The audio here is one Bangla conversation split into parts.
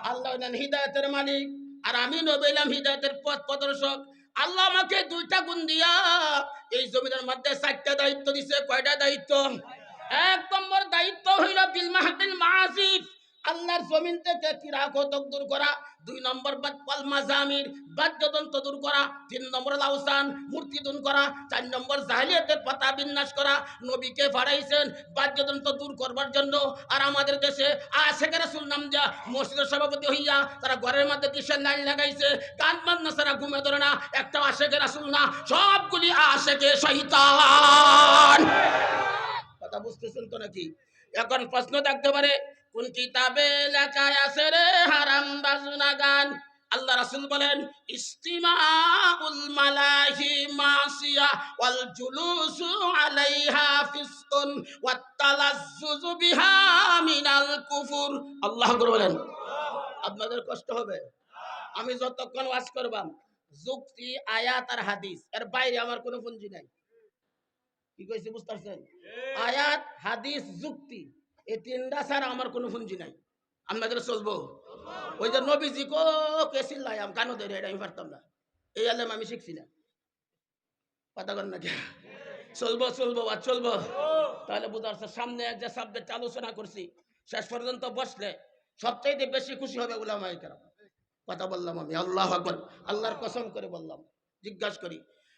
আল্লাহ হলেন হিদায়াতের মালিক, আর আমি নবী হলাম হিদায়াতের পথ প্রদর্শক। আল্লাহ আমাকে দুইটা গুণ দিয়া এই জমিনের মধ্যে 4টা দায়িত্ব দিছে। কয়টা দায়িত্ব? 1 নম্বর দায়িত্ব হইল বিল মাহদিল মাসিফ, আল্লাহর জমিন থেকে কিরাকতক দূর করা। 2 নম্বর বাদপাল মাজামির, বাদ্যযন্ত্র দূর করা। 3 নম্বর লাউসান, মূর্তি দূর করা। 4 নম্বর জাহেলিয়াতের পাতা বিন্যাস করা। নবীকে পাঠাইছেন বাদ্যযন্ত্র দূর করবার জন্য। আর আমাদের দেশে আশেকে রাসূল নাম দিয়া মসজিদের সভাপতি হইয়া তারা ঘরের মধ্যে দিশের লাইন লাগাইছে। গান বাজনা ছাড়া ঘুমে ধরে না। একটা আশেকে রাসূল না, সবগুলি আশেকে শয়তান। কথা বুঝতেছেন তো নাকি? এখন প্রশ্ন থাকতে পারে, কোন কিতাবে লেখা আছে রে হারাম বাজনা গান? আল্লাহ রাসূল বলেন, ইস্তিমাউল মালাহি মাসিয়া ওয়াল জুলুসু আলাইহা ফিসকুন ওয়াত তালাজ্জুজু বিহা মিনাল কুফর। আল্লাহ আকবার বলেন। আপনাদের কষ্ট হবে, আমি যতক্ষণ ওয়াজ করবাম যুক্তি, আয়াত আর হাদিস, এর বাইরে আমার কোনো পুঁজি নাই। কি কইছি বুঝতে পারছেন? আয়াত, হাদিস, যুক্তি, এই 3টা ছাড়া আমার কোনো পুঁজি নাই। আপনাদের চলবো। ওই যে নবীজি কো কেসিল লাইম কানো ধরে, এটা আমি পারতাম না। এই আলেম আমি শিখছি না। কথা কন না কে? চলবো চলবো বা চলবো। তাহলে বুঝাচ্ছে সামনে যে সাবজেক্ট আলোচনা করছি শেষ পর্যন্ত বসলে সবচাইতে বেশি খুশি হবে উলামায়ে কেরাম। কথা বললাম আমি, আল্লাহু আকবার, আল্লাহর কসম করে বললাম। জিজ্ঞাসা করি,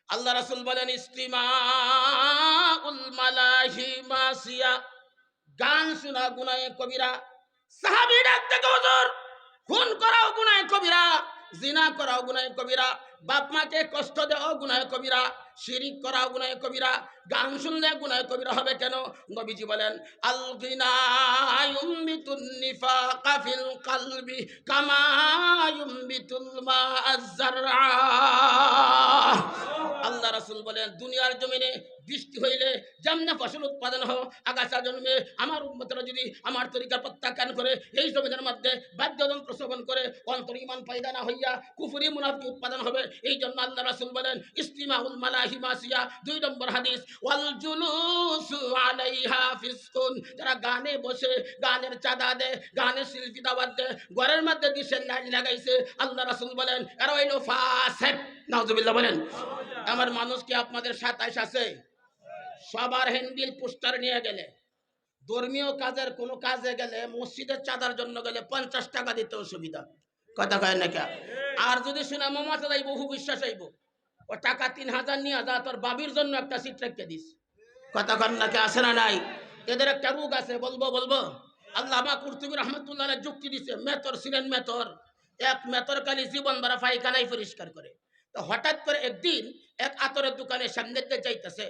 আল্লাহ রাসূল বলেন ইস্তিমাউল মালাহি মাসিয়া, গান শোনা গুনাহে কবিরা। সাহাবী ডাক থেকে হুজুর, খুন করাও গুনাহে কবিরা, জিনা করাও গুনাহে কবিরা, বাপ মাকে কষ্ট দেওয়াও গুনাহে কবিরা, শিরিক করাও গুনাহে কবিরা, গান শুনলে গুনাহে কবিরা হবে কেন? নবীজি বলেন, আল গিনা ইউমবিতুন নিফাকা ফিল কলবি কামা ইউমবিতুল মা আয-যারআ। আল্লাহ রাসূল বলেন, দুনিয়ার জমিনে বৃষ্টি হইলে যেমন ফসল উৎপাদন হয়, আগাছা জন্মে, আমার উম্মতরা যদি আমার তরিকা প্রত্যাখ্যান করে এই জমিনের মধ্যে বাদ্যযন্ত্র শ্রবণ করে, অন্তর ঈমান পয়দা না হইয়া কুফরি মুনাফিকি উৎপাদন হবে। এই জন্য আল্লাহ রাসূল বলেন ইস্তিমাউল মালাহি মাসিয়া। 2 নম্বর হাদিস, ওয়াল জুলুসু আলাইহা ফিসকুন, যারা গানে বসে, গানের চাঁদা দেয়, গানের শিল্পী দাওয়াত দেয়, ঘরের মধ্যে দিশের লাইন লাগাইছে, আল্লাহ রাসূল বলেন এরা হইল ফাসিক। নাউজুবিল্লাহ বলেন। আমার মানুষ কি আপনাদের 27 আছে? সবার হ্যান্ডবিল পোস্টার নিয়ে গেলে, ধর্মীয় কাজের কোনো কাজে গেলে, মসজিদের চাঁদার জন্য গেলে 50 টাকা দিতে অসুবিধা। কথা কয় না কে? আর যদি শুনে মামাতে যাইব, বহু বিশ্বাস আইব, ও টাকা 3000 নিয়ে যা, তোর বাবির জন্য একটা সিট রেখে দিস। কথা কন না কে? আছে না নাই? এদের একটা রোগ আছে, বলবো বলবো। আল্লামা কুরতুবী রাহমাতুল্লাহ আলাইহি যুক্তি দিছে, মেথর ছিলেন মেথর, এক মেথর কালি জীবন ভরা পায়খানায় পরিষ্কার করে। তো হঠাৎ করে একদিন এক আতরের দোকানের সামনে দিয়ে যাইতেছে,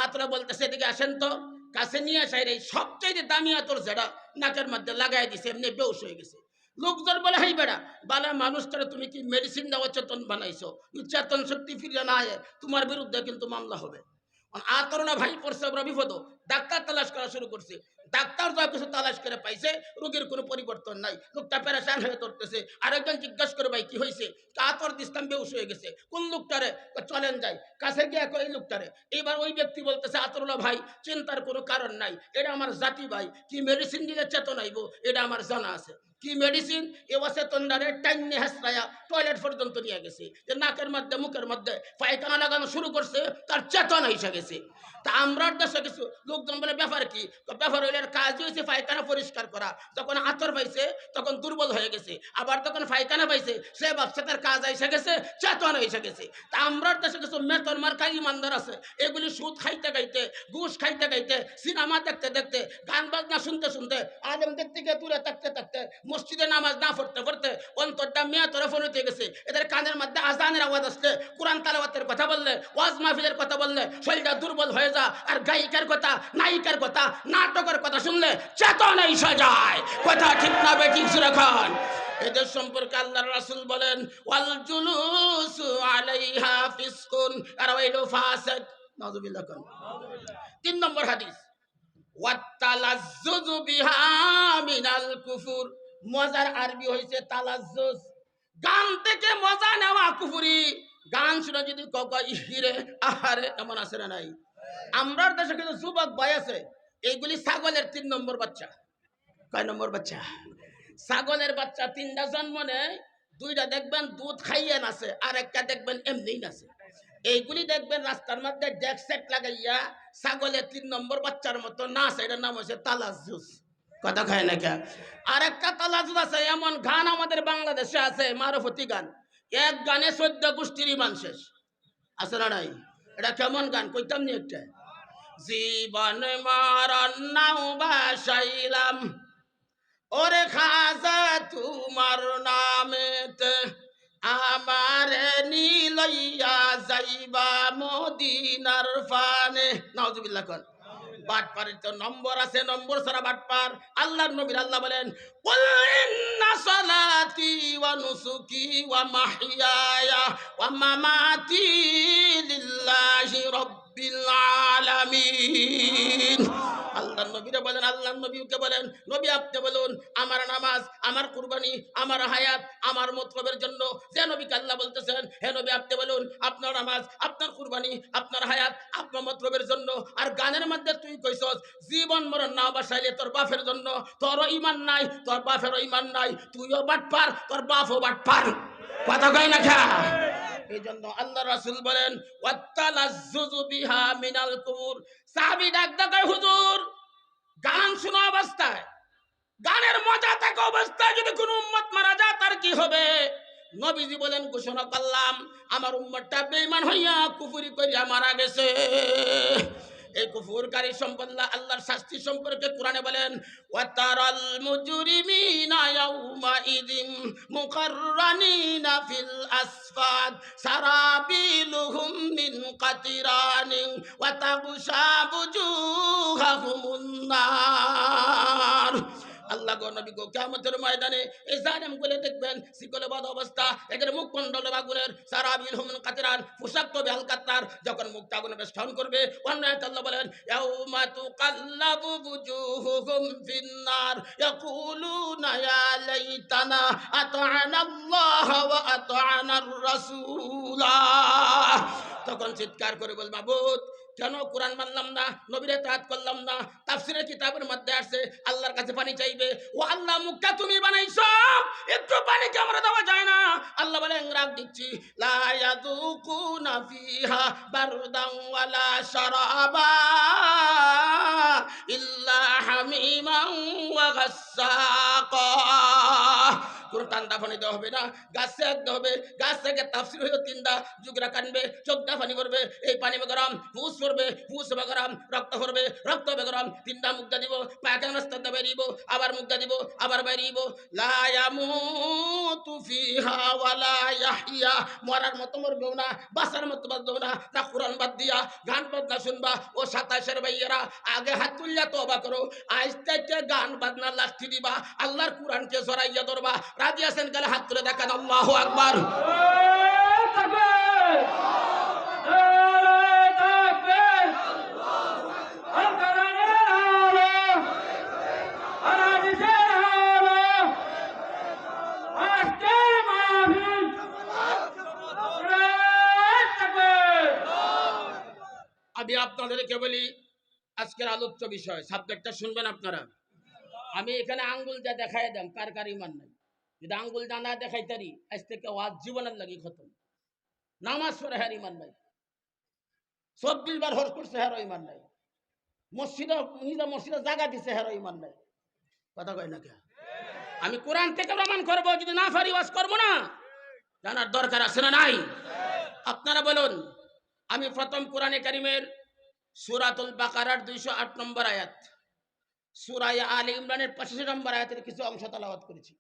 আতরে বলতেছে এদিকে আসেন তো। কাছে নিয়ে আসাই রে সবচেয়ে দামি আতর যেটা নাকের মধ্যে লাগাই দিছে, এমনি বেউস হয়ে গেছে। লোকজন বলে, হাই বেড়া বালা মানুষটারে তুমি কি মেডিসিন দেওয়া চেতন বানাইছো? চেতন শক্তি ফিরে না আয়, তোমার বিরুদ্ধে কিন্তু মামলা হবে। আতরনা ভাই পড়ছে বড় বিপদ, ডাক্তার তালাশ করা শুরু করছে। ডাক্তার যা কিছু তালাশ করে পাইছে, রোগীর কোনো পরিবর্তন নাই, লোকটা পেরেশান হয়ে ধরতেছে। আরেকজন জিজ্ঞাসা করে, ভাই কি হয়েছে? আতর দিস্তাম বেউস হয়ে গেছে। কোন লোকটারে? চলেন যাই। কাছে গিয়ে এই লোকটারে। এইবার ওই ব্যক্তি বলতেছে, আতরুল্লাহ ভাই চিন্তার কোনো কারণ নাই, এটা আমার জাতি ভাই, কি মেডিসিন দিলে চেতন আইব এটা আমার জানা আছে। কি মেডিসিন? এ অচেতনটারে টাইনে হাসরায়া টয়লেট পর্যন্ত নিয়ে গেছে, যে নাকের মধ্যে মুখের মধ্যে পায়খানা লাগানো শুরু করছে, তার চেতন এসে গেছে। তা আমরা দেশে কিছু লোকজন বলে, ব্যাপার কি? ব্যাপার হইলে কাজ হয়েছে পায়খানা পরিষ্কার করা। যখন আতর পাইছে তখন দুর্বল হয়ে গেছে, আবার তখন পায়খানা পাইছে সে ভাবছে তার কাজ এসে গেছে, চেতন এসে গেছে। তা আমরা দেশে কিছু মেতন মার্কা ইমানদার আছে, এগুলি সুদ খাইতে খাইতে, ঘুষ খাইতে খাইতে, সিনেমা দেখতে দেখতে, গান বাজনা শুনতে শুনতে, আলেমদের থেকে দূরে থাকতে থাকতে, মসজিদে নামাজ না পড়তে পড়তে অন্তরটা মেয়ে তরফ হতে গেছে। এদের কানের মধ্যে আজানের আওয়াজ আসলে, কোরআন তালাওয়াতের কথা বললে, ওয়াজ মাহফিলের কথা বললে শরীরটা দুর্বল হয়ে যা। আর গায়িকার কথা, নায়িকার কথা, নাটকের কথা শুনলে চেতনা এসে যায়। কথা ঠিক না বেঠিক সুরাখান? এদের সম্পর্কে আল্লাহর রাসূল বলেন, ওয়াল জুলুসু আলাইহা ফিসকুন, আর হইল ফাসিক। নাউজুবিল্লাহ। 3 নম্বর হাদিস, ওয়াত তালাজ্জুজু বিহা মিনাল কুফর। মজার আরবি হইছে তালাজ্জুজ, গান থেকে মজা নেওয়া কুফরি। গান শুনে যদি ইহিরে আহারে, এমন আছে না নাই? আমরার দেশে কিন্তু যুবক ভাই আছে, এইগুলি ছাগলের 3 নম্বর বাচ্চা। কয় নম্বর বাচ্চা? ছাগলের বাচ্চা 3টা জন্ম নেয়, 2টা দেখবেন দুধ খাইয়ে নাচে, আর একটা দেখবেন এমনিই নাচে। এইগুলি দেখবেন রাস্তার মধ্যে ডেক সেট লাগাইয়া ছাগলের 3 নম্বর বাচ্চার মতো নাচ, এটার নাম হচ্ছে তালাজুস। কথা খায় না কে? আর একটা তালাজুস আছে, এমন গান আমাদের বাংলাদেশে আছে, মারফতি গান, এক গানে 14 গোষ্ঠীর ইমান শেষ। আছে না নাই? এটা কেমন গান কইতাম নি একটা? জীবন মরণ নাও বাসাইলাম ওরে খাজা তোমার নামেতে, আমারে নিলইয়া যাইবা মদিনার ফানে। নাউজুবিল্লাহ কোন। বাটপারের তো নম্বর আছে, নম্বর ছাড়া বাটপার। আল্লাহর নবীর আল্লাহ বলেন, কুল ইন্না সালাতি ওয়া নুসুকি ওয়া মাহইয়ায়া ওয়া মামাতি লিল্লাহি রাব্বিল আলামিন। আল্লাহর নবীরে বলেন, আল্লাহর নবীকে বলেন, নবী আপনি বলুন, আমার নামাজ, আমার কুরবানি, আমার হায়াত, আমার মতলবের জন্য। যে নবীকে আল্লাহ বলতেছেন, হে নবী আপনি বলুন, আপনার নামাজ, আপনার কুরবানি, আপনার হায়াত, আপনার মতলবের জন্য। আর গানের মধ্যে তুই কইছস জীবন মরণ না বাসাইলে তোর বাপের জন্য। তোরও ইমান নাই, তোর বাপেরও ইমান নাই, তুইও বাটপার, তোর বাপও বাটপার। কথা কই না খা? এই জন্য আল্লাহ রাসূল বলেন, ওয়াত্তালাজ্জুজু বিহা মিনাল কুবুর। সাহাবী ডাক দেয়, হুজুর গান শোনা অবস্থায়, গানের মজা থাকা অবস্থায় যদি কোনো উম্মত মারা যায় তার কি হবে? নবীজি বলেন, ঘোষণা করলাম আমার উম্মতটা বেঈমান হইয়া কুফরি করিয়া মারা গেছে। এই কুফরকারী সম্পর্কে আল্লাহর শাস্তি সম্পর্কে কোরআনে বলেন, ওয়াতারাল মুজরিমিনা ইয়াউমা ইদিম মুকাররানিনা ফিল আসফাদ সারাবিলুহুম মিন কাতিরানিন ওয়া তাগশা বুজুহাহুমুন নার। আল্লাহ গো নবী গো, কিয়ামতের ময়দানে এই জালেম গুলো দেখবেন শিকলে বাঁধা অবস্থা, এদের মুখ মণ্ডল আগুনের, সারাবিল হুম কাতিরান, পোশাক তো বেলকাত্তার, যখন মুখটা আগুনে বেষ্টন করবে। অন্য আয়াতে আল্লাহ বলেন, ইয়াউমা তুকাল্লাবু বুজুহুহুম ফিন্নার ইয়াকুলুনা ইয়া লাইতানা আতা'না আল্লাহ ওয়া আতা'নার রাসূলা। তখন চিৎকার করে বল, মাবুদ কেন কোরআন মানলাম না, নবীর ইতাআত করলাম না? তাফসীরের কিতাবের মধ্যে আছে আল্লাহর কাছে পানি চাইবে, ও আল্লাহ মুখটা তুমি বানাইছো, একটু পানি কি আমরা দেওয়া যায় না? আল্লাহ বলেন, রাগ দিচ্ছি, লা ইয়াযুকুনা ফিহা বারদান ওয়ালা শারাবা ইল্লা হামিমান ওয়া গাসসাকা। কোন ঠান্ডা পানি দেওয়া হবে না, গাছ সেঁকতে হবে। গাছ থেকে তাফসীর হইল 3টা, যুগরা কানবে, চোখটা পানি পড়বে, এই পানি গরম, ফুস পড়বে, ফুস হবে গরম, রক্ত পড়বে, রক্ত হবে গরম, 3টা মুখটা দিব, পায়খানা রাস্তাতে বেরিয়ে দিব, আবার মুখটা দিব, আবার বেরিয়ে দিব। লা ইয়ামুতু ফিহা ওয়ালা ইয়াহইয়া, মরার মতো মরবেও না, বাঁচার মতো বাঁচবেও না। না কোরআন বাদ দিয়া গান বাজনা শুনবা। ও 27-এর ভাইয়েরা, আগে হাত তুললে তওবা করো, আজ থেকে গান বাজনা লাঠি দিবা, আল্লাহর কোরআনকে জড়াইয়া ধরবা। রাজি আছেন? গেলে হাত তুলে দেখান, আল্লাহু আকবার। আমি আপনাদেরকে বলি, আজকের আলোচ্য বিষয় সাবজেক্টটা শুনবেন আপনারা। আমি এখানে আঙ্গুল যা দেখাই দাম, কার কার ইমান নাই। যদি আঙ্গুল যা না দেখাইতারি, আজ থেকে ওয়াজ জীবনের লাগি খতম। নামাজ পড়ে হ্যার ইমান নাই, 24 বার হজ করছে হ্যার ইমান নাই, মসজিদে নিজে মসজিদে জায়গা দিছে হ্যার ইমান নাই। কথা কয় না কে? আমি কোরআন থেকে প্রমাণ করবো, যদি না পারি ওয়াজ করবো না। জানার দরকার আছে না নাই? আপনারা বলুন। আমি প্রথম কোরআনে কারিমের সূরাতুল বাকারার 208 নম্বর আয়াত, সূরা আলে ইমরানের 85 নম্বর আয়াতের কিছু অংশ তেলাওয়াত করেছি।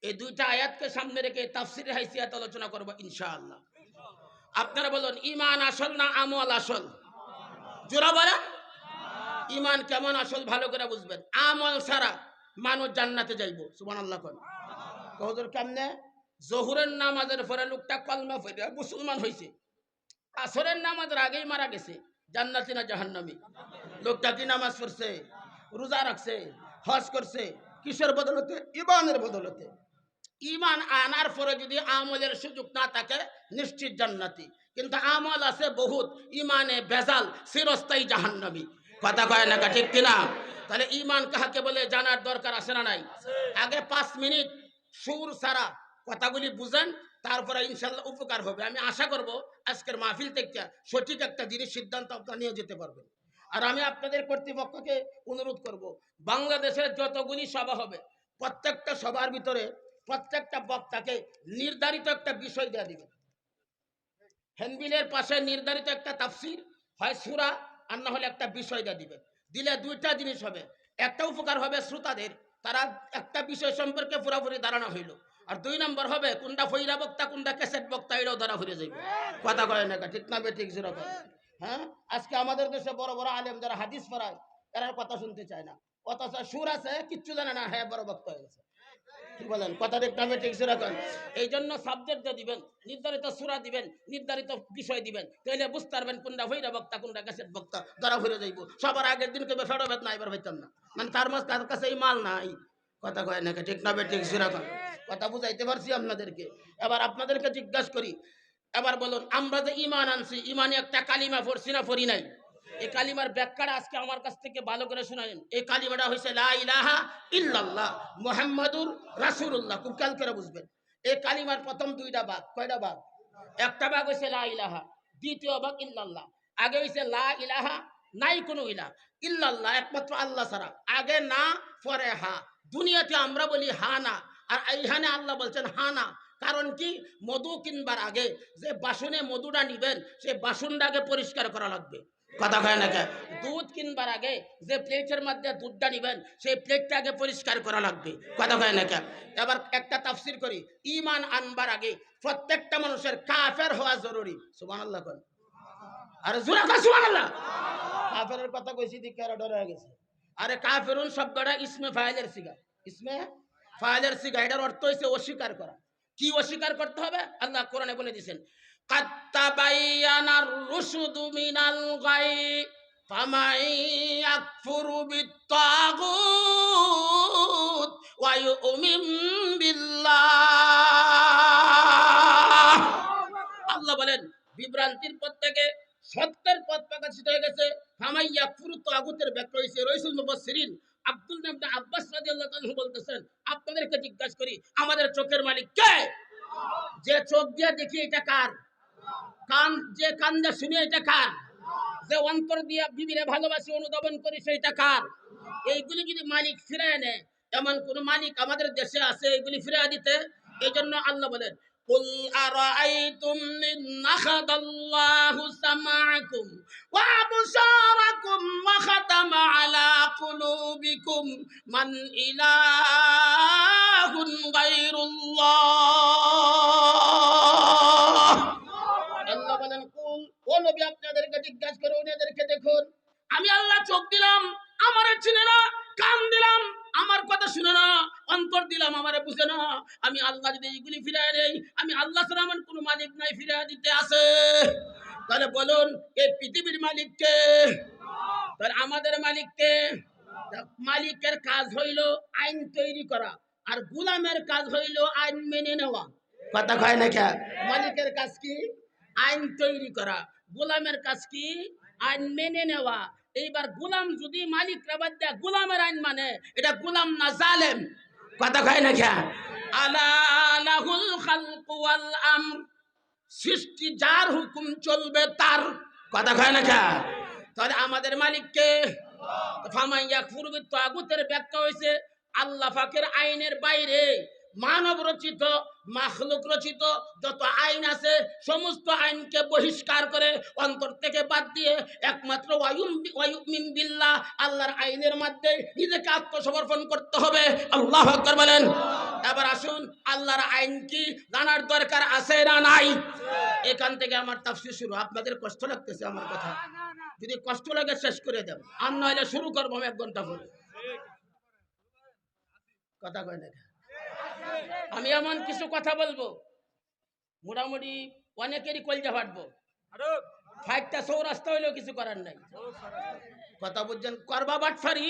এই 2টা আয়াতকে সামনে রেখে তাফসীরের হাইসিয়াত আলোচনা করব ইনশাআল্লাহ। আপনারা বলুন, ঈমান আসল না আমল আসল? জোরা বলেন। ঈমান কেমন আসল ভালো করে বুঝবেন। আমল ছাড়া মানুষ জান্নাতে যাইব। সুবহানাল্লাহ কোন। হুজুর কেমনে? জোহরের নামাজের পরে লোকটা কলমা পড়ে মুসলমান হইছে, আসরের নামাজের আগেই মারা গেছে, জান্নাতি না জাহান্নামী? লোকটা কি নামাজ পড়ছে, রোজা রাখছে, হজ করছে, কিসের বদলতে? ঈমানের বদলতে। ঈমান আনার পরে যদি আমলের সুযোগ না থাকে, নিশ্চিত জান্নাতি। কিন্তু আমল আছে বহুত, ঈমানে ভেজাল, চিরস্থায়ী জাহান্নামী। কথা কয় না, ঠিক কিনা? তাহলে ইমান কাহাকে বলে জানার দরকার আছে না নাই? আগে 5 মিনিট সুর সারা কথাগুলি বুঝেন, তারপরে ইনশাল্লাহ উপকার হবে। আমি আশা করব আজকের মাহফিল থেকে সঠিক একটা জিনিস সিদ্ধান্ত আপনারা নিয়ে যেতে পারবেন। আর আমি আপনাদের কর্তৃপক্ষকে অনুরোধ করব, বাংলাদেশের যতগুলি সভা হবে প্রত্যেকটা সভার ভিতরে প্রত্যেকটা বক্তাকে নির্ধারিত একটা বিষয় দেওয়া দিবেন। হ্যান্ডবিলের পাশে নির্ধারিত একটা তাফসির, হয় সূরা, আর না হলে একটা বিষয় দেওয়া দিবেন। দিলে দুইটা জিনিস হবে, একটা উপকার হবে শ্রোতাদের, তারা একটা বিষয় সম্পর্কে পুরোপুরি ধারণা হইল। আর 2 নম্বর হবে কোনটা ফইরা বক্তা কোনটা ক্যাসেট বক্তা এটাও ধরা হয়ে যাবে। কথা কয় না, ঠিক না ঠিক যেরকম। হ্যাঁ, আজকে আমাদের দেশে বড় বড় আলেম যারা হাদিস পড়ায় এরা কথা শুনতে চায় না, অথচ সুর আছে কিচ্ছু জানে না, হ্যাঁ বড় বক্তা হয়ে গেছে। কি বলেন? কথা ঠিক না ঠিক যেরকম। এই জন্য সাবজেক্ট দিবেন, নির্ধারিত সূরা দিবেন, নির্ধারিত বিষয় দিবেন, তাহলে বুঝতে পারবেন কোনটা ফইরা বক্তা কোনটা ক্যাসেট বক্তা ধরা হয়ে যাইব। সবার আগের দিন কেবে ফেরো বেদ না, এবার হইতাম না, মানে তার মাঝ তার কাছে এই মাল নাই। কথা কয় না, ঠিক না ঠিক যেরকম। কথা বুঝাইতে পারছি আপনাদেরকে? এবার আপনাদেরকে জিজ্ঞাসা করি, এবার বলুন, আমরা যে ঈমান আনছি, ঈমানে একটা কালিমা পড়ছি না পড়ি নাই? এই কালিমার ব্যাখ্যাটা আজকে আমার কাছ থেকে ভালো করে শুনালেন। এই কালিমাটা হইছে লা ইলাহা ইল্লাল্লাহ মুহাম্মাদুর রাসূলুল্লাহ। খুব খেয়াল করে বুঝবেন, এই কালিমার প্রথম 2টা ভাগ। কয়টা ভাগ? একটা ভাগ হইছে লা ইলাহা, দ্বিতীয় ভাগ ইল্লাল্লাহ। আগে হইছে লা ইলাহা, নাই কোনো ইলাহ, ইল্লাল্লাহ একমাত্র আল্লাহ ছাড়া। আগে না, পরে হা। দুনিয়াতে আমরা বলি হা না, আর এইখানে আল্লাহ বলছেন হা না। কারণ কি? মধু কিনবার আগে যে বাসনে মধুটা নিবেন সেই বাসনটা আগে পরিষ্কার করা লাগবে। কথা কয় না? দুধ কিনবার আগে যে প্লেটের মধ্যে দুধটা নিবেন সেই প্লেটটা আগে পরিষ্কার করা লাগবে। কথা কয় না? এবার একটা তাফসীর করি, ঈমান আনবার আগে প্রত্যেকটা মানুষের কাফের হওয়া জরুরি। সুবহানাল্লাহ কোন? আরে জোরে কর সুবহানাল্লাহ। কাফেরের কথা কইছি দিকে আর ডরে গেছে। আরে কাফেরুন শব্দটা ইসমে ফাইলের সিগা, ইসমে ফাইলের সিগা। এটার অর্থ হইছে অস্বীকার করা। কি অস্বীকার করতে হবে? আল্লাহ কোরআনে বলে দিয়েছেন, কাদ তাবায়ানার রুশুদু মিনাল গাই ফামান ইয়াকফুরু বিত্তাগুত ওয়া ইউমিন বিল্লাহ। আল্লাহ বলেন বিভ্রান্তির পথ থেকে সত্যের পথ প্রকাশিত হয়ে গেছে। ফামান ইয়াকফুরু তাগুতের ব্যাখ্যা হইছে রাসূল মুফাসসিরিন আব্দুল ইবনে আব্বাস রাদিয়াল্লাহু তাআলা বলতেছেন, আপনাদেরকে জিজ্ঞাসা করি, আমাদের চোখের মালিক কে? যে চোখ দিয়ে দেখি এটা কার? কান, যে কান দিয়ে শুনি এটা কার? যে অন্তর দিয়ে বিবিরে ভালোবাসি অনুধাবন করি সেটা কার? এইগুলি যদি মালিক ফিরায় নেয়, এমন কোন মালিক আমাদের দেশে আছে এইগুলি ফিরায় দিতে? এই জন্য আল্লাহ বলেন, কুল আরাআইতুম ইন আখাদাল্লাহু সামাআকুম ওয়া আবসারাকুম ওয়া খাতামা আলা কুলুবিকুম মান ইলাহুন গায়রুল্লাহ। আল্লাহ বলেন, কুল, ও নবী আপনাদেরকে জিজ্ঞাসা করে ওনাদেরকে দেখুন, আমি আল্লাহ চোখ দিলাম, আমারে চিনে না, কান দিলাম, আমার কথা শুনে না, অন্তর দিলাম, আমারে বুঝে না। আমি আল্লাহ যদি এইগুলি ফিরায় নেই, আমি আল্লাহ ছাড়া আমার কোনো মালিক নাই ফিরায় দিতে আছে। তাহলে বলুন, এই পৃথিবীর মালিক কে? তাহলে আমাদের মালিক কে? মালিকের কাজ হইল আইন তৈরি করা, আর গোলামের কাজ হইল আইন মেনে নেওয়া। কথা কয় না? মালিকের কাজ কি? আইন তৈরি করা। গোলামের কাজ কি? আইন মেনে নেওয়া। এইবার গোলাম যদি মালিক বাদ দেয় গোলামের আইন মানে, এটা গোলাম না, জালেম। কথা কয় না? আলা লাহুল খালকু ওয়াল আমর, সৃষ্টি যার, হুকুম চলবে তার। কথা কয় না? তাহলে আমাদের মালিককে ফামান ইয়াকফুরু বিত্তাগুতের ব্যাখ্যা হইছে আল্লাহ পাকের আইনের বাইরে মানব রচিত, মাখলুক রচিত যত আইন আছে সমস্ত আইনকে বহিষ্কার করে অন্তর থেকে বাদ দিয়ে একমাত্র ওয়ায়ুমিন বিল্লাহ, আল্লাহর আইনের মধ্যে নিজেকে আত্মসমর্পণ করতে হবে। আল্লাহু আকবার বলেন। এবার আসুন, আল্লাহর আইন কি জানার দরকার আছে না নাই? এখান থেকে আমার তাফসীর শুরু। আপনাদের কষ্ট লাগতেছে আমার কথা? যদি কষ্ট লাগে শেষ করে দেব, আর নইলে শুরু করবো আমি 1 ঘন্টা পরে। কথা কয় না? আমি এমন কিছু কথা বলবো মোটামুটি অনেকেরই কলজা ফাটবো। ফাইটটা চৌরাস্তা হইলেও কিছু করার নাই। কথা বুঝছেন? করবা বাটফারি,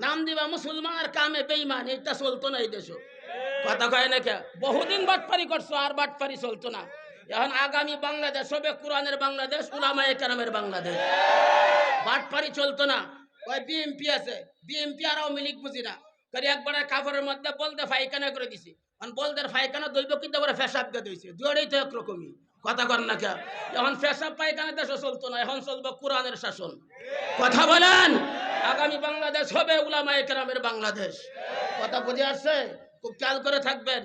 নাম দিবা মুসলমান আর কামে বেঈমান, এটা চলতো না এই দেশে। কথা কয় না? বহুদিন বাটফারি করছো আর বাটফারি চলতো না। এখন আগামী বাংলাদেশ হবে কোরআনের বাংলাদেশ, উলামায়ে কেরামের বাংলাদেশ। বাটপারি চলতো না। ওই বিএমপি আছে, বিএমপি আর আওয়ামী লীগ বুঝি না করে একবার কাপড়ের মধ্যে বলতে পায়খানা করে দিছি। কারণ বলদের পায়খানা দৈব কিন্তু আবার ফেসাব দিয়ে দিয়েছে, দুয়ারেই তো একরকমই। কথা কর না কে? এখন ফেসাব পায়খানা দেশে চলতো না, এখন চলবে কোরআনের শাসন। কথা বলেন, আগামী বাংলাদেশ হবে উলামায়ে কেরামের বাংলাদেশ। কথা বুঝে আসছে? খুব খেয়াল করে থাকবেন।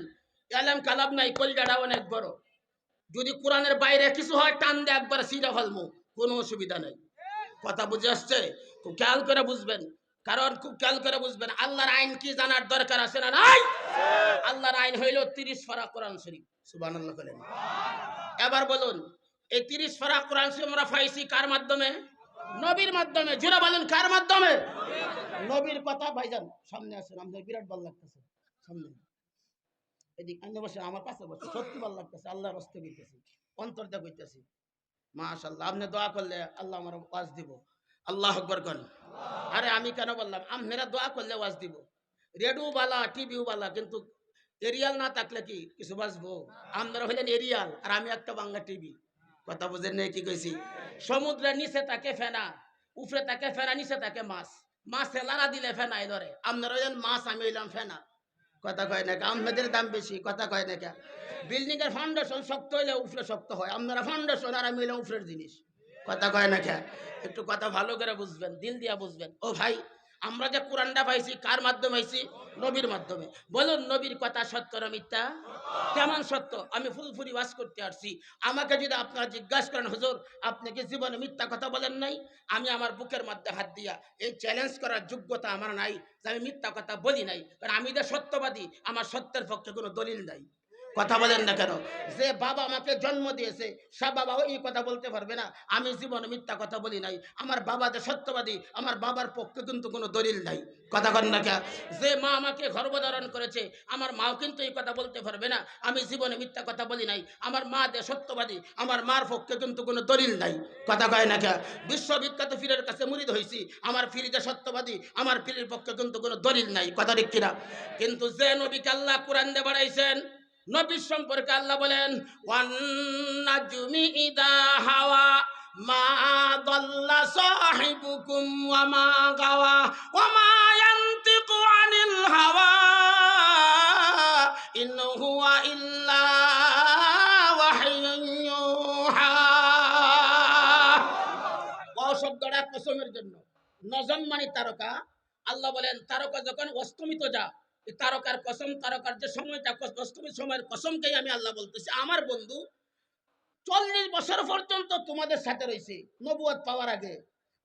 এলাম কালাম নাই, কলজাটা অনেক বড়। যদি কোরআনের বাইরে কিছু হয় টান দিয়ে একবার সিরা ফেলবো, কোনো অসুবিধা নেই। কথা বুঝে আসছে? খুব খেয়াল করে বুঝবেন, কারণ খুব খেয়াল করে বুঝবেন আল্লাহর আইন কি জানার দরকার আছে না নাই? আল্লাহর আইন হইল 30 পারা কোরআন শরীফ। সুবহানাল্লাহ বলেন। এবার বলুন, এই 30 পারা কোরআন শরীফ আমরা পাইছি কার মাধ্যমে? নবীর মাধ্যমে। জোরে বলেন কার মাধ্যমে? নবীর কথা। ভাইজান সামনে আসেন, আমাদের বিরাট ভালো লাগতেছে। সামনে এদিক আন্নে বসে, আমার কাছে বসে, সত্যি ভালো লাগতেছে। আল্লাহর রাস্তায় কইতেছি, অন্তর দিয়ে কইতেছি। মাশাআল্লাহ, আপনি দোয়া করলে আল্লাহ আমার ওয়াজ দিব। আল্লাহ আকবার কোন। আরে আমি কেন বললাম, আপনারা দোয়া করলে ওয়াজ দিব। রেডিও বালা, টিভিও বালা, কিন্তু এরিয়াল না থাকলে কি কিছু বাঁচবো? আপনারা হইলেন এরিয়াল, আর আমি একটা বাংলা টিভি। কথা বুঝেন না কি কইছি? সমুদ্রের নিচে থাকে ফেনা, উপরে থাকে ফেনা, নিচে থাকে মাছ। মাছে লাড়া দিলে ফেনাই ধরে। আপনারা হইলেন মাছ, আমি হইলাম ফেনা। কথা কয় না, আমাদের দাম বেশি। কথা কয় না, বিল্ডিং এর ফাউন্ডেশন শক্ত হইলে উপরে শক্ত হয়। আপনারা ফাউন্ডেশন, আর আমি হইলাম উপরের জিনিস। কথা কয় না, একটু কথা ভালো করে বুঝবেন, দিল দিয়া বুঝবেন। ও ভাই, আমরা যে কোরআনটা পাইছি কার মাধ্যমে পাইছি? নবীর মাধ্যমে। বলুন, নবীর কথা সত্য না মিথ্যা? কেমন সত্য? আমি ফুলফুরি ওয়াজ করতে আসছি। আমাকে যদি আপনারা জিজ্ঞাসা করেন, হুজুর আপনি কি জীবনে মিথ্যা কথা বলেন নাই? আমি আমার বুকের মধ্যে হাত দিয়া এই চ্যালেঞ্জ করার যোগ্যতা আমার নাই যে আমি মিথ্যা কথা বলি নাই। কারণ আমি যে সত্যবাদী, আমার সত্যের পক্ষে কোনো দলিল নাই। কথা বলেন না কেন? যে বাবা আমাকে জন্ম দিয়েছে সে বাবাও এই কথা বলতে পারবে না আমি জীবনে মিথ্যা কথা বলি নাই। আমার বাবা যে সত্যবাদী, আমার বাবার পক্ষে কিন্তু কোনো দলিল নাই। কথা বলেন না কেন? যে মা আমাকে গর্ভধারণ করেছে, আমার মাও কিন্তু এই কথা বলতে পারবে না আমি জীবনে মিথ্যা কথা বলি নাই। আমার মা যে সত্যবাদী, আমার মার পক্ষে কিন্তু কোনো দলিল নাই। কথা কয় না কেন? বিশ্ববিখ্যাত পীরের কাছে মুরিদ হয়েছি, আমার পীর যে সত্যবাদী, আমার পীরের পক্ষে কিন্তু কোনো দলিল নাই। কথা ঠিক কিনা? কিন্তু যে নবীকে আল্লাহ কোরআন দিয়ে বাড়াইছেন, নবীর সম্পর্কে আল্লাহ বলেন, ওয়ান নাজমি ইদা হাওয়া মা দাল্লা সাহিবুকুম ওয়া মা গাওয়া ওয়া মা ইয়ানতিকু আনিল হাওয়া ইন হুয়া ইল্লা ওয়াহয়ুন ইউহা। ওয়া শব্দটা কসমের জন্য। নজম মানে তারকা। আল্লাহ বলেন তারকা যখন অস্তমিত যা, তারকার কসম, তারকার যে সময়টা অষ্টমীর সময়ের কসমকেই আমি আল্লাহ বলতেছি। আমার বন্ধু 40 বছর পর্যন্ত তোমাদের সাথে রয়েছে নবুয়ত পাওয়ার আগে,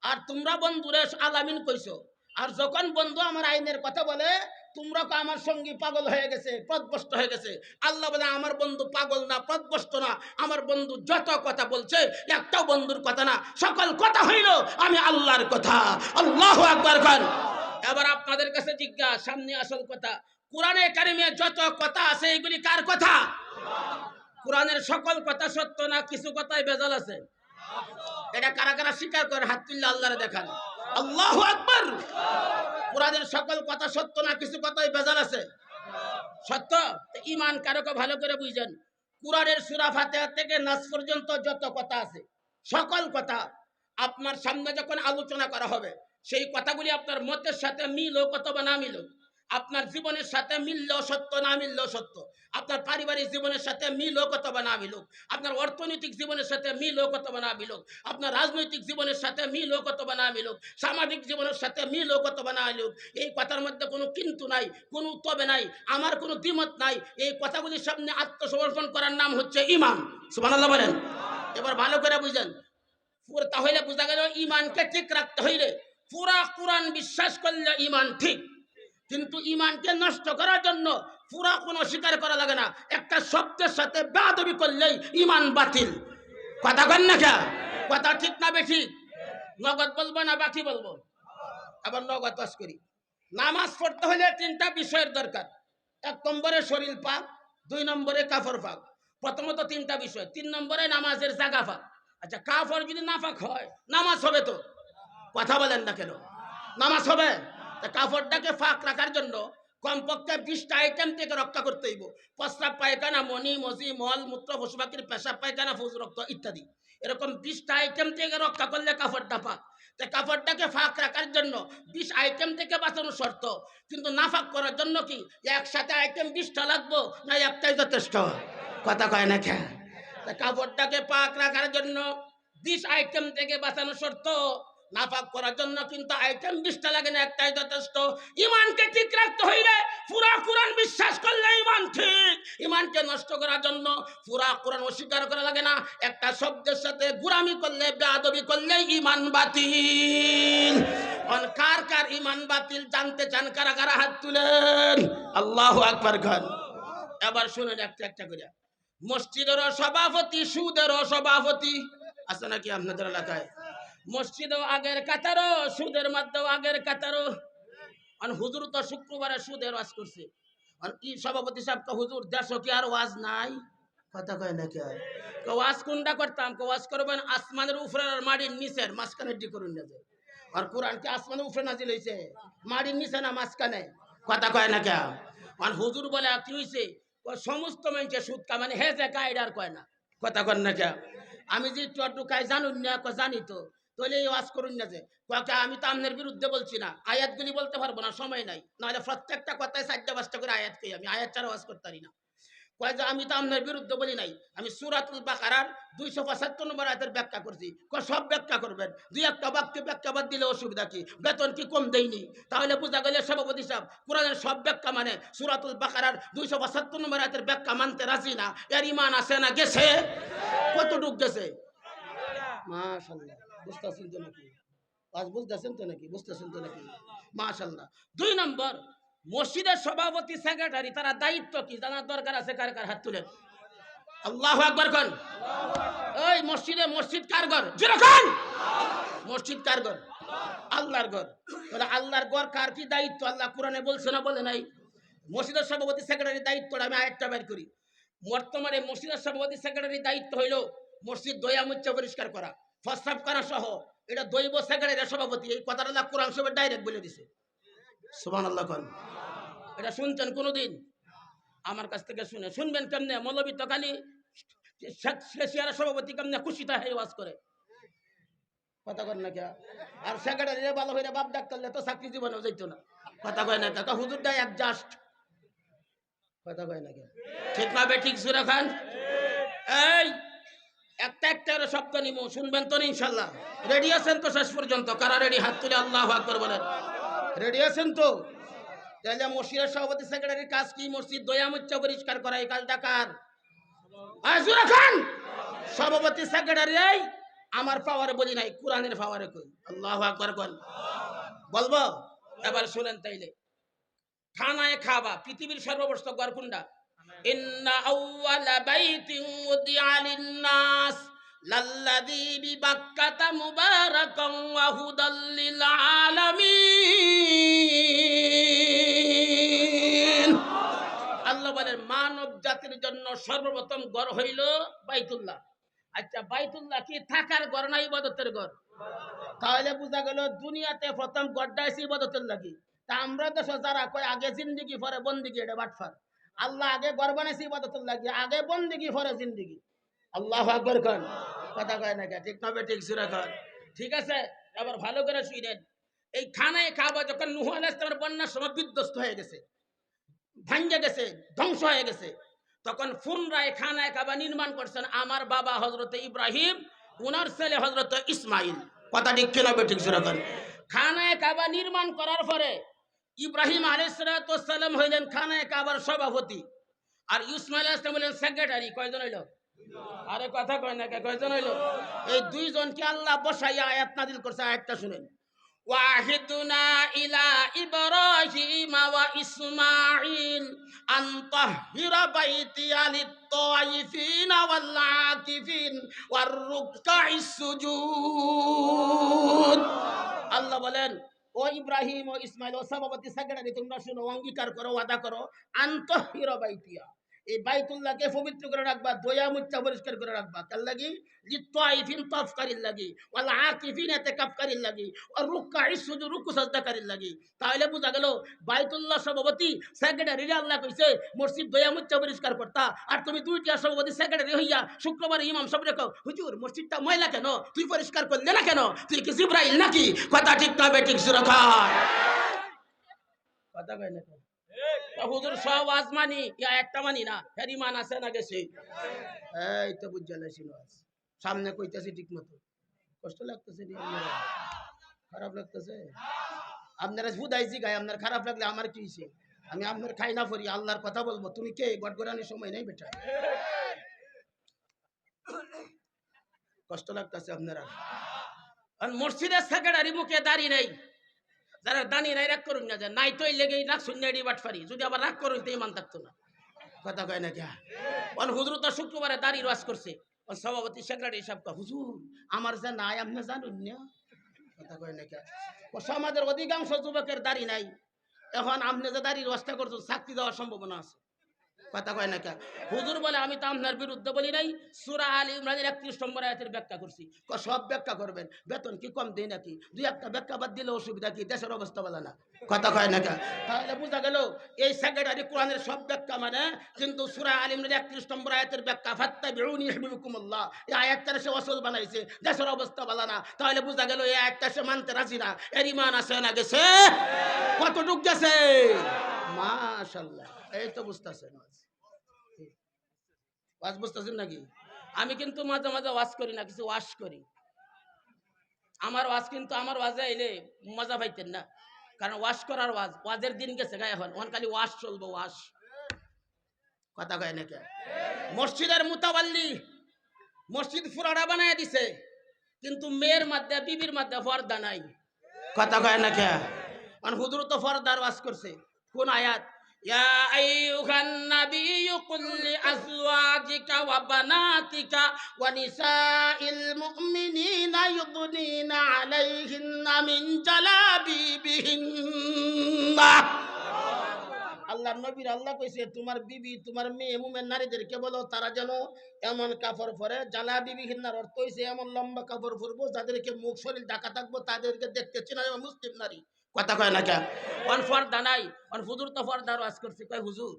আর তোমরা বন্ধুরে আলামিন কইছো। আর যখন বন্ধু আমার আইনের কথা বলে, তোমরা তো আমার সঙ্গী পাগল হয়ে গেছে, পথভ্রষ্ট হয়ে গেছে। আল্লাহ বলে আমার বন্ধু পাগল না, পথভ্রষ্ট না। আমার বন্ধু যত কথা বলছে একটাও বন্ধুর কথা না, সকল কথা হইল আমি আল্লাহর কথা। আল্লাহু আকবার খান। এবার আপনাদের কাছে জিজ্ঞাসা, সামনে আসল কথা, কোরআনে কারিমে যত কথা আছে এগুলি কার কথা? কোরআনের সকল কথা সত্য না কিছু কথাই ভেজাল আছে? এটা কারা কারা স্বীকার করে হাত তুললে আল্লাহরে দেখান। আল্লাহু আকবার। কোরআনের সকল কথা সত্য না কিছু কথাই ভেজাল আছে? সত্য। ঈমান কারকে ভালো করে বুঝেন। কোরআনের সূরা ফাতিহা থেকে নাস পর্যন্ত যত কথা আছে, সকল কথা আপনার সামনে যখন আলোচনা করা হবে, সেই কথাগুলি আপনার মতের সাথে মিল হোক অথবা না মিল হোক, আপনার জীবনের সাথে মিললেও সত্য, না মিললেও সত্য, আপনার পারিবারিক জীবনের সাথে মিল হোক অথবা না মিল হোক, আপনার অর্থনৈতিক জীবনের সাথে মিল হোক অথবা না মিল হোক, আপনার রাজনৈতিক জীবনের সাথে মিল হোক অথবা না মিল হোক, সামাজিক জীবনের সাথে মিল হোক অথবা না মিল হোক, এই কথার মধ্যে কোনো কিন্তু নাই, কোনো তবে নাই, আমার কোনো দ্বিমত নাই। এই কথাগুলির সামনে আত্মসমর্পণ করার নাম হচ্ছে ঈমান। সুবহানাল্লাহ বলেন। এবার ভালো করে বুঝেন, তাহলে বোঝা গেল ঈমানকে ঠিক রাখতে হইলে পুরা কোরআন বিশ্বাস করলে ঈমান ঠিক। কিন্তু ঈমানকে নষ্ট করার জন্য পুরা কোনো স্বীকার করা লাগে না, একটা শব্দের সাথে বেয়াদবি করলেই ঈমান বাতিল। কথা কন না কে? কথা ঠিক না বেশি? নগদ বলবো না বাকি বলবো? আবার নগদ পাস করি। নামাজ পড়তে হলে 3টা বিষয়ের দরকার। 1 নম্বরে শরীর পাক, 2 নম্বরে কাফর পাক। প্রথমত 3টা বিষয়। 3 নম্বরে নামাজের জায়গা পাক। আচ্ছা, কাফর যদি নাপাক হয় নামাজ হবে তো? কথা বলেন না কেন? নামাজ হবে? কাফরটাকে ফাঁক রাখার জন্য কমপক্ষে 20টা আইটেম থেকে রক্ষা করতে হইব। প্রস্রাব পায়খানা, মনি মজি, মল মূত্র, পশু পাখির পেশাব পায়খানা, ফৌজ রক্ত ইত্যাদি, এরকম 20টা আইটেম থেকে রক্ষা করলে কাপড়টা পাক। তো কাপড়টাকে ফাঁক রাখার জন্য 20 আইটেম থেকে বাঁচানোর শর্ত, কিন্তু নাফাক করার জন্য কি একসাথে আইটেম 20টা লাগবো না একটাই যথেষ্ট? কথা কয় না কেন? তা কাপড়টাকে পাক রাখার জন্য 20 আইটেম থেকে বাঁচানোর শর্ত, নাফাক করার জন্য কিন্তু আইটেম 20টা লাগে না, একটাই যথেষ্ট। ইমানকে ঠিক রাখতে হইলে পুরা কোরআন বিশ্বাস করলে ইমান ঠিক। ইমানকে নষ্ট করার জন্য পুরা কোরআন অস্বীকার করা লাগে না, একটা শব্দের সাথে গুরামি করলে, বেয়াদবি করলে ইমান বাতিল। কার কার ইমান বাতিল জানতে চান? কারা কারা হাত তুলেন? আল্লাহু আকবার খান। এবার শুনেন একটা একটা করে। মসজিদেরও সভাপতি, সুদেরও সভাপতি আছে নাকি আপনাদের এলাকায়? মসজিদেও আগের কাতারও, সুদের মধ্যেও আগের কাতারও। আর হুজুর তো শুক্রবারে সুদের ওয়াজ করছে। আর কি সভাপতি সাহেব তো হুজুর দেশও কি আর ওয়াজ নাই? কথা কয় নাকি? আর ওয়াজ কোনটা করতাম? ওয়াজ করবেন আসমানের উপরে আর মাটির নিচের মাঝখানে ডি করুন না। আর কোরআন কি আসমানের উপরে নাজিল হইছে? মাটির নিচে না মাঝখানে? কথা কয় না কে? আর হুজুর বলে কি হইছে? সমস্ত মানুষের সুদ কা, মানে হে যে কায়দার কয় না। কথা কয় না কে? আমি যে একটু কায় জানুন না, জানি তো, তাহলে এই ওয়াজ করুন না যে কাকা। আমি তো আপনার বিরুদ্ধে বলছি না, আয়াতগুলি বলতে পারবো না, সময় নাই, নাহলে প্রত্যেকটা কথায় 4টা 5টা করে আয়াত কই, আমি আয়াত ছাড়া ওয়াজ করতে পারি না। কয় যে আমি তো আপনার বিরুদ্ধে বলি নাই, আমি সূরাতুল বাকারার 275 নম্বর আয়াতের ব্যাখ্যা করছি। কয় সব ব্যাখ্যা করবেন, দুই একটা বাক্য ব্যাখ্যা বাদ দিলে অসুবিধা কি? বেতন কি কম দেয়নি? তাহলে বোঝা গেলে সভাপতি সাহেব কোরআনের সব ব্যাখ্যা মানে সূরাতুল বাকারার 275 নম্বর আয়াতের ব্যাখ্যা মানতে রাজি না। এর ঈমান আছে না গেছে? কতটুক গেছে? মাশাআল্লাহ। বুঝতেছেন তো নাকি? আজ বুঝতেছেন তো নাকি? বুঝতেছেন তো নাকি? মাশাআল্লাহ। 2 নম্বর, মসজিদের সভাপতি, সেক্রেটারি, তারা দায়িত্ব কি জানার দরকার আছে? কার কার হাত তুলেন? আল্লাহু আকবার কোন। ওই মসজিদ কার ঘর? জোরে কোন। মসজিদ কার ঘর? আল্লাহর ঘর। বলে আল্লাহর ঘর কার কি দায়িত্ব আল্লাহ কোরআনে বলছে না বলে নাই? মসজিদের সভাপতি সেক্রেটারির দায়িত্বটা আমি আরেকটা বের করি। বর্তমানে মসজিদের সভাপতি সেক্রেটারির দায়িত্ব হইল মসজিদ দয়া মুচ্ছা পরিষ্কার করা, প্রস্রাব করা সহ। এটা দৈব সেক্রেটারি সভাপতি, এই কথাটা আল্লাহ কোরআন শরীফে ডাইরেক্ট বলে দিছে। সুবহানাল্লাহ কোন। এটা শুনছেন কোনদিন? আমার কাছ থেকে শুনবেন কেমনে? মৌলবী তো খালি সভাপতি কেমনে খুশিটা হে ওয়াজ করে। কথা কয় না কে? আর সেক্রেটারি ভালো হইলে বাপ ডাক করলে তো চাকরি জীবনেও যাইতো না। কথা কয় না কে? হুজুরটা অ্যাডজাস্ট। কথা কয় না কে? ঠিক না বে ঠিক? সুরা খান এই একটা একটা শব্দ নিমো, শুনবেন তো ইনশাল্লাহ? রেডি আছেন তো শেষ পর্যন্ত? কারা রেডি? হাত তুলে আল্লাহু আকবার বলেন। রেডি আছেন তো? তাহলে মসজিদের সভাপতি সেক্রেটারির কাজ কি? মসজিদ দয়া মুচ্ছা পরিষ্কার করা। এই কাজটা কার? সুরা খান। সভাপতি সেক্রেটারি আমার পাওয়ারে বলি নাই, কোরআনের পাওয়ারে কই। আল্লাহু আকবার বল। বলবো? এবার শুনেন তাইলে। খানায় খাবা পৃথিবীর সর্বশ্রেষ্ঠ ঘর কোনটা? ইন্না আউওয়ালা বাইতিন উদিআ লিন-নাস লাল্লাযী বিবাক্কাতা মুবারাকান ওয়া হুদাল লিল আলামিন। আল্লাহ বলেন মানব জাতির জন্য সর্বপ্রথম ঘর হইল বাইতুল্লাহ। আচ্ছা, বাইতুল্লাহ কি থাকার ঘর না ইবাদতের ঘর? তাহলে বোঝা গেল দুনিয়াতে প্রথম ঘরটা আছে ইবাদতের লাগি। তা আমরা তো যারা কয় আগে জিন্দেগি পরে বন্দেগি, এটা বাটফার। আল্লাহ আগে ঘর বানাইছে ইবাদতের লাগি, আগে বন্দেগি পরে জিন্দেগি। আল্লাহু আকবার কোন। কথা কয় না কে? ঠিক না বে ঠিক? সুরা কোন। ঠিক আছে, এবার ভালো করে শুনেন। এই খানায় কাবা যখন নূহ আলাইহিস সালামের বন্যার সময় বিধ্বস্ত হয়ে গেছে, ভাঙ্গে গেছে, ধ্বংস হয়ে গেছে, তখন পুনরায় খানায় কাবা নির্মাণ করছেন আমার বাবা হযরতে ইব্রাহিম, ওনার ছেলে হযরতে ইসমাইল। কথা ঠিক কিনা বে ঠিক? সুরা কোন। খানায় কাবা নির্মাণ করার পরে ইব্রাহিম আলাইহিস সালাম হইলেন খানায় কাবার সভাপতি, আর ইসমাইল আলাইহিস সালাম হইলেন সেক্রেটারি। কয়জন হইল? আরে কথা কয় না কে? কয়জন হইল? এই দুইজনকে আল্লাহ বসাইয়া আয়াত নাযিল করছে। আয়াতটা শুনেন। ওয়াহিদুনা ইলা ইব্রাহিম ওয়া ইসমাঈল আন তাহহিরা বাইতিয়া লিত-তাইফিনা ওয়াল আকিফিন ওয়ার রুকআইস সুজুদ। আল্লাহ বলেন, ও ইব্রাহিম ও ইসমাইল ও সভাপতি সেক্রেটারি, তোমরা শুনো, অঙ্গীকার করো, ওয়াদা করো, আন তাহহিরা বাইতিয়া, এই বাইতুল্লাহকে পবিত্র করে রাখবা, দয়া মুচ্ছা পরিষ্কার করে রাখবা। কার লাগি? লিত্তাইফিন তাফকারির লাগি, ওয়াল আকিফিন ইতিকাফকারির লাগি, ওয়ার রুকআই সুজুদ রুকু সাজদাকারির লাগি। তাহলে বুঝা গেল বাইতুল্লাহ সভাপতি সেক্রেটারি আল্লাহ কইছে মসজিদ দয়া মুচ্ছা পরিষ্কার করতা, আর তুমি দুইটা সভাপতি সেক্রেটারি হইয়া শুক্রবার ইমাম সাহেব রেখো, হুজুর মসজিদটা ময়লা কেন, তুই পরিষ্কার করলে না কেন, তুই কি জিবরাইল নাকি? কথা ঠিক না বেঠিক সুরখায় কথা কয় না। হুজুর সব ওয়াজ মানি, ইয়া একটা মানি না, এর ইমান আছে না গেছে? এই তো বুঝালাইছিল সামনে কইতাছি ঠিক মতো। কষ্ট লাগতেছে নি? খারাপ লাগতেছে? আপনারা বুঝাইছি গায়ে, আপনার খারাপ লাগলে আমার কি হইছে? আমি আপনার খাই না পড়ি, আল্লাহর কথা বলবো। তুমি কে? গড়গড়ানির সময় নেই বেটা। কষ্ট লাগতেছে আপনারা? মসজিদের সেক্রেটারি মুখে দাঁড়িয়ে নেই, যারা দাঁড়িয়ে নাই রাগ করুন না, যে নাই তো লেগে রাগ শূন্য বাট পারি, যদি আবার রাগ করুন তো ইমান থাকতো না। কথা কয় না কে? হুজুর তো শুক্রবারে দাঁড়িয়ে ওয়াজ করছে, সভাপতি সেক্রেটারি সাহেব হুজুর আমার যে নাই আপনি জানুন না। কথা কয় না কে? সমাজের অধিকাংশ যুবকের দাড়ি নাই, এখন আপনি যে দাঁড়িয়ে ওয়াজটা করছেন চাকরি দেওয়ার সম্ভাবনা আছে। কথা কয় না কে? হুজুর বলে আমি তো আপনার বিরুদ্ধে বলি নাই, সূরা আলে ইমরানের 31 নম্বর আয়াতের ব্যাখ্যা করছি। সব ব্যাখ্যা করবেন, বেতন কি কম দেই নাকি? দুই একটা ব্যাখ্যা বাদ দিলে অসুবিধা কি? দেশের অবস্থা বলে না। কথা কয় না কে? তাহলে বোঝা গেল এই সেক্রেটারি কোরআনের সব ব্যাখ্যা মানে, কিন্তু সূরা আলে ইমরানের 31 নম্বর আয়াতের ব্যাখ্যা ফাত্তাবিউনি ইউহিব্বুকুমুল্লাহ, এই আয়াতটা সে অসল বানাইছে, দেশের অবস্থা বলে না। তাহলে বোঝা গেল এই আয়াতটা সে মানতে রাজি না, এর ঈমান আছে না গেছে? কতটুক গেছে? মাশাআল্লাহ, এই তো বুঝতাছেন। ওয়াজ বুঝতেছেন নাকি? আমি কিন্তু মাঝে মাঝে ওয়াজ করি না, কিছু ওয়াজ করি। আমার ওয়াজ কিন্তু আমার ওয়াজে এলে মজা পাইতেন না, কারণ ওয়াজ করার ওয়াজ, ওয়াজের দিন গেছে গায়ে, এখন খালি ওয়াজ চলবো ওয়াজ। কথা কয় নাকি? মসজিদের মুতাওয়াল্লি মসজিদ ফুরাড়া বানায় দিছে, কিন্তু মেয়ের মধ্যে বিবির মধ্যে পর্দা নাই। কথা কয় নাকি? হুজুর তো পর্দার ওয়াজ করছে। কোন আয়াত? ইয়া আইয়ুহান নাবিয়্যু কুল লিআজওয়াজিকা ওয়া বানাতিকা ওয়া নিসাইল মুমিনিনা ইউদনিনা আলাইহিন্না মিন জালাবিবিহিন্না। আল্লাহর নবীর আল্লাহ কইছে তোমার বিবি তোমার মেয়ে মুমিন নারীদেরকে বলো তারা যেন এমন কাপড় পরে, জালাবিবিহিন্নার অর্থ হইছে এমন লম্বা কাপড় পরবো যাদেরকে মুখ শরীর ঢাকা থাকবো, তাদেরকে দেখতে চেনা যাবে মুসলিম নারী। কথা কয় না কেন? পর্দা নাই। হুজুর তো পর্দার ওয়াজ করছে। কয় হুজুর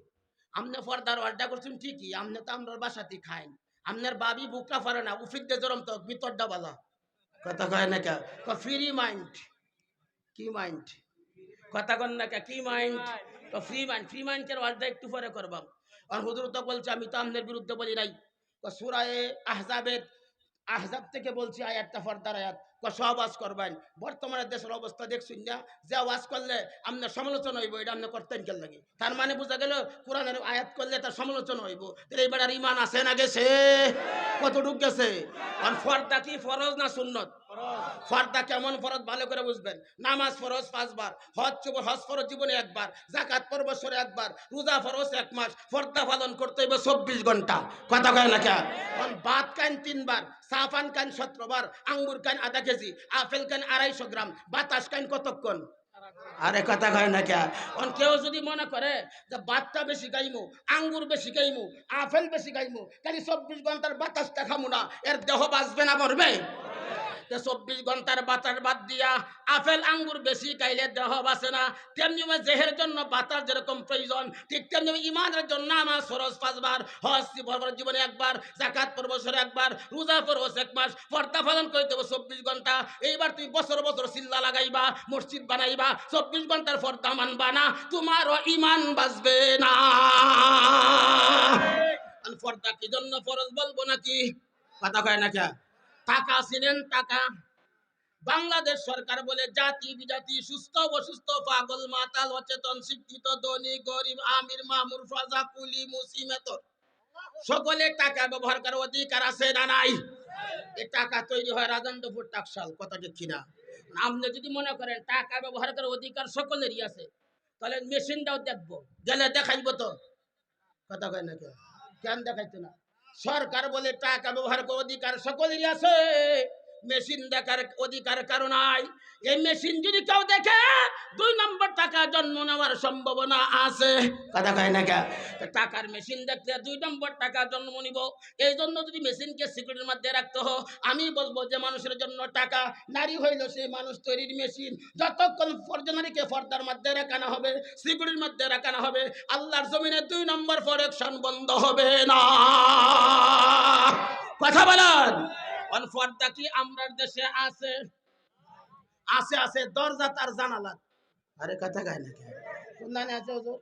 আপনি পর্দার ওয়াজটা করছেন ঠিকই, আপনি তো আমরা বাসাতেই খাইন, আপনার বাবি বুকটা পারে না, উফিক দে জরম তো ভিতরটা বালা। কথা কয় না কেন? Free mind. কি মাইন্ড? কথা কন না কে? কি মাইন্ড? তো ফ্রি মাইন্ড। ফ্রি মাইন্ডের ওয়াজটা একটু পরে করবাম। আর হুজুর তো বলছে আমি তো আপনার বিরুদ্ধে বলি নাই। সূরা আহজাবের আহজাব থেকে বলছি আয়াতটা পর্দার আয়াত, সব ওয়াজ করবেন। বর্তমানে দেশের অবস্থা দেখছেন না, যে ওয়াজ করলে আপনার সমালোচনা হইব, এটা আপনি করতেন কেন লাগে? তার মানে বোঝা গেল কোরআনের আয়াত করলে তার সমালোচনা হইব। তাহলে এবার আর ঈমান আছে না গেছে? কতটুক গেছে? আর পর্দা কি ফরজ না সুন্নত? ফর্দা কেমন ফরজ ভালো করে বুঝবেন। নামাজ ফরজ 5 বার, হজ ফরজ জীবনে একবার, যাকাত পর বছরে একবার, রোজা ফরজ 1 মাস, পর্দা পালন করতে হবে 24 ঘন্টা। কথা কয় না কেন? ভাত খান 3 বার, চা পান খান 17 বার, আঙ্গুর খান আধা কেজি, আপেল খান 250 গ্রাম, বাতাস খান কতক্ষণ? আরে কথা কয় না কেন? কেউ যদি মনে করে যে ভাতটা বেশি খাইমু, আঙ্গুর বেশি খাইমু, আপেল বেশি খাইমু, খালি 24 ঘন্টার বাতাসটা খামু না, এর দেহ বাঁচবে না মরবে? 24 ঘন্টার বাতাস বাদ দিয়া আপেল আঙ্গুর বেশি খাইলে দেহ বাঁচে না। তেমনি দেহের জন্য বাতাস যেরকম প্রয়োজন, ঠিক তেমনি ইমানের জন্য নামাজ ফরজ 5 বার, হজ জীবনে একবার, যাকাত পর বছরে একবার, রোজা ফরজ 1 মাস, পর্দা পালন করতে হবে 24 ঘন্টা। এইবার তুমি বছর বছর চিল্লা লাগাইবা, মসজিদ বানাইবা, 24 ঘন্টার পর্দা মানবা না, তোমারও ইমান বাঁচবে না। পর্দা কি জন্য ফরজ বলবো নাকি? কথা কয় না কে? টাকা ছিলেন টাকা। বাংলাদেশ সরকার বলে জাতি বিজাতি, সুস্থ অসুস্থ, পাগল মাতাল, অচেতন, শিক্ষিত, ধনী গরিব, আমির মামুর, প্রজা কুলি মুসিমেতর সকলে টাকা ব্যবহার করার অধিকার আছে না নাই? এই টাকা তৈরি হয় রাজেন্দ্রপুর টাকশাল। কথা ঠিক কিনা? আপনি যদি মনে করেন টাকা ব্যবহার করার অধিকার সকলেরই আছে, তাহলে মেশিনটাও দেখবো, গেলে দেখাইব তো। কথা কয় না কেন দেখাইতো না? সরকার বলে টাকা ব্যবহার করার অধিকার সকলেরই আছে, মেশিন দেখার অধিকার কারো নাই। এই মেশিন যদি কেউ দেখে 2 নম্বর টাকা জন্ম নেওয়ার সম্ভাবনা আছে। কথা কয় না কে? টাকার মেশিন দেখলে 2 নম্বর টাকা জন্ম নিব। এই জন্য যদি মেশিনকে সিকিউরিটির মধ্যে রাখতে হয়, আমি বলবো যে মানুষের জন্য টাকা, নারী হইল সেই মানুষ তৈরির মেশিন। যতক্ষণ নারীকে পর্দার মধ্যে রাখানো হবে, সিকিউরিটির মধ্যে রাখানো হবে, আল্লাহর জমিনে 2 নম্বর প্রোডাকশন বন্ধ হবে না। কথা বলেন। পর্দা কি আমরা দেশে আছে? আছে আছে, দরজা তার জানালা। আরে কথা কয় না কে? কোন আছে ওজোর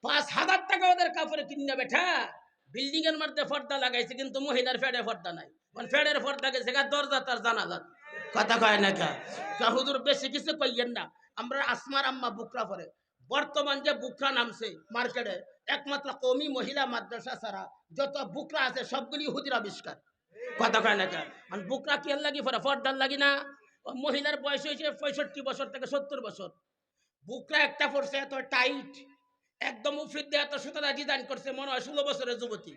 5,000 টাকা ওদের কাপড়ে কিনে বেঠা বিল্ডিং এর মধ্যে পর্দা লাগাইছে, কিন্তু মহিলার ফেডে পর্দা নাই। ফেডের পর্দা গেছে দরজা তার জানালা। কথা কয় না কে? হুজুর বেশি কিছু কইয়েন না। আমরা আসমার আম্মা বুকরা পরে, বর্তমান যে বুকরা নামছে মার্কেটে, একমাত্র কওমি মহিলা মাদ্রাসা ছাড়া যত বুকরা আছে সবগুলি হুজুর আবিষ্কার। কথা কয় না কে? মানে বুকরা কি লাগি পরে পর্দার লাগি না। মহিলার বয়স হয়েছে 65 বছর থেকে 70 বছর। বুকরা একটা পড়ছে এত টাইট, একদম উফরিদ দিয়ে এত সুতরা ডিজাইন করছে, মনে হয় 16 বছরের যুবতী।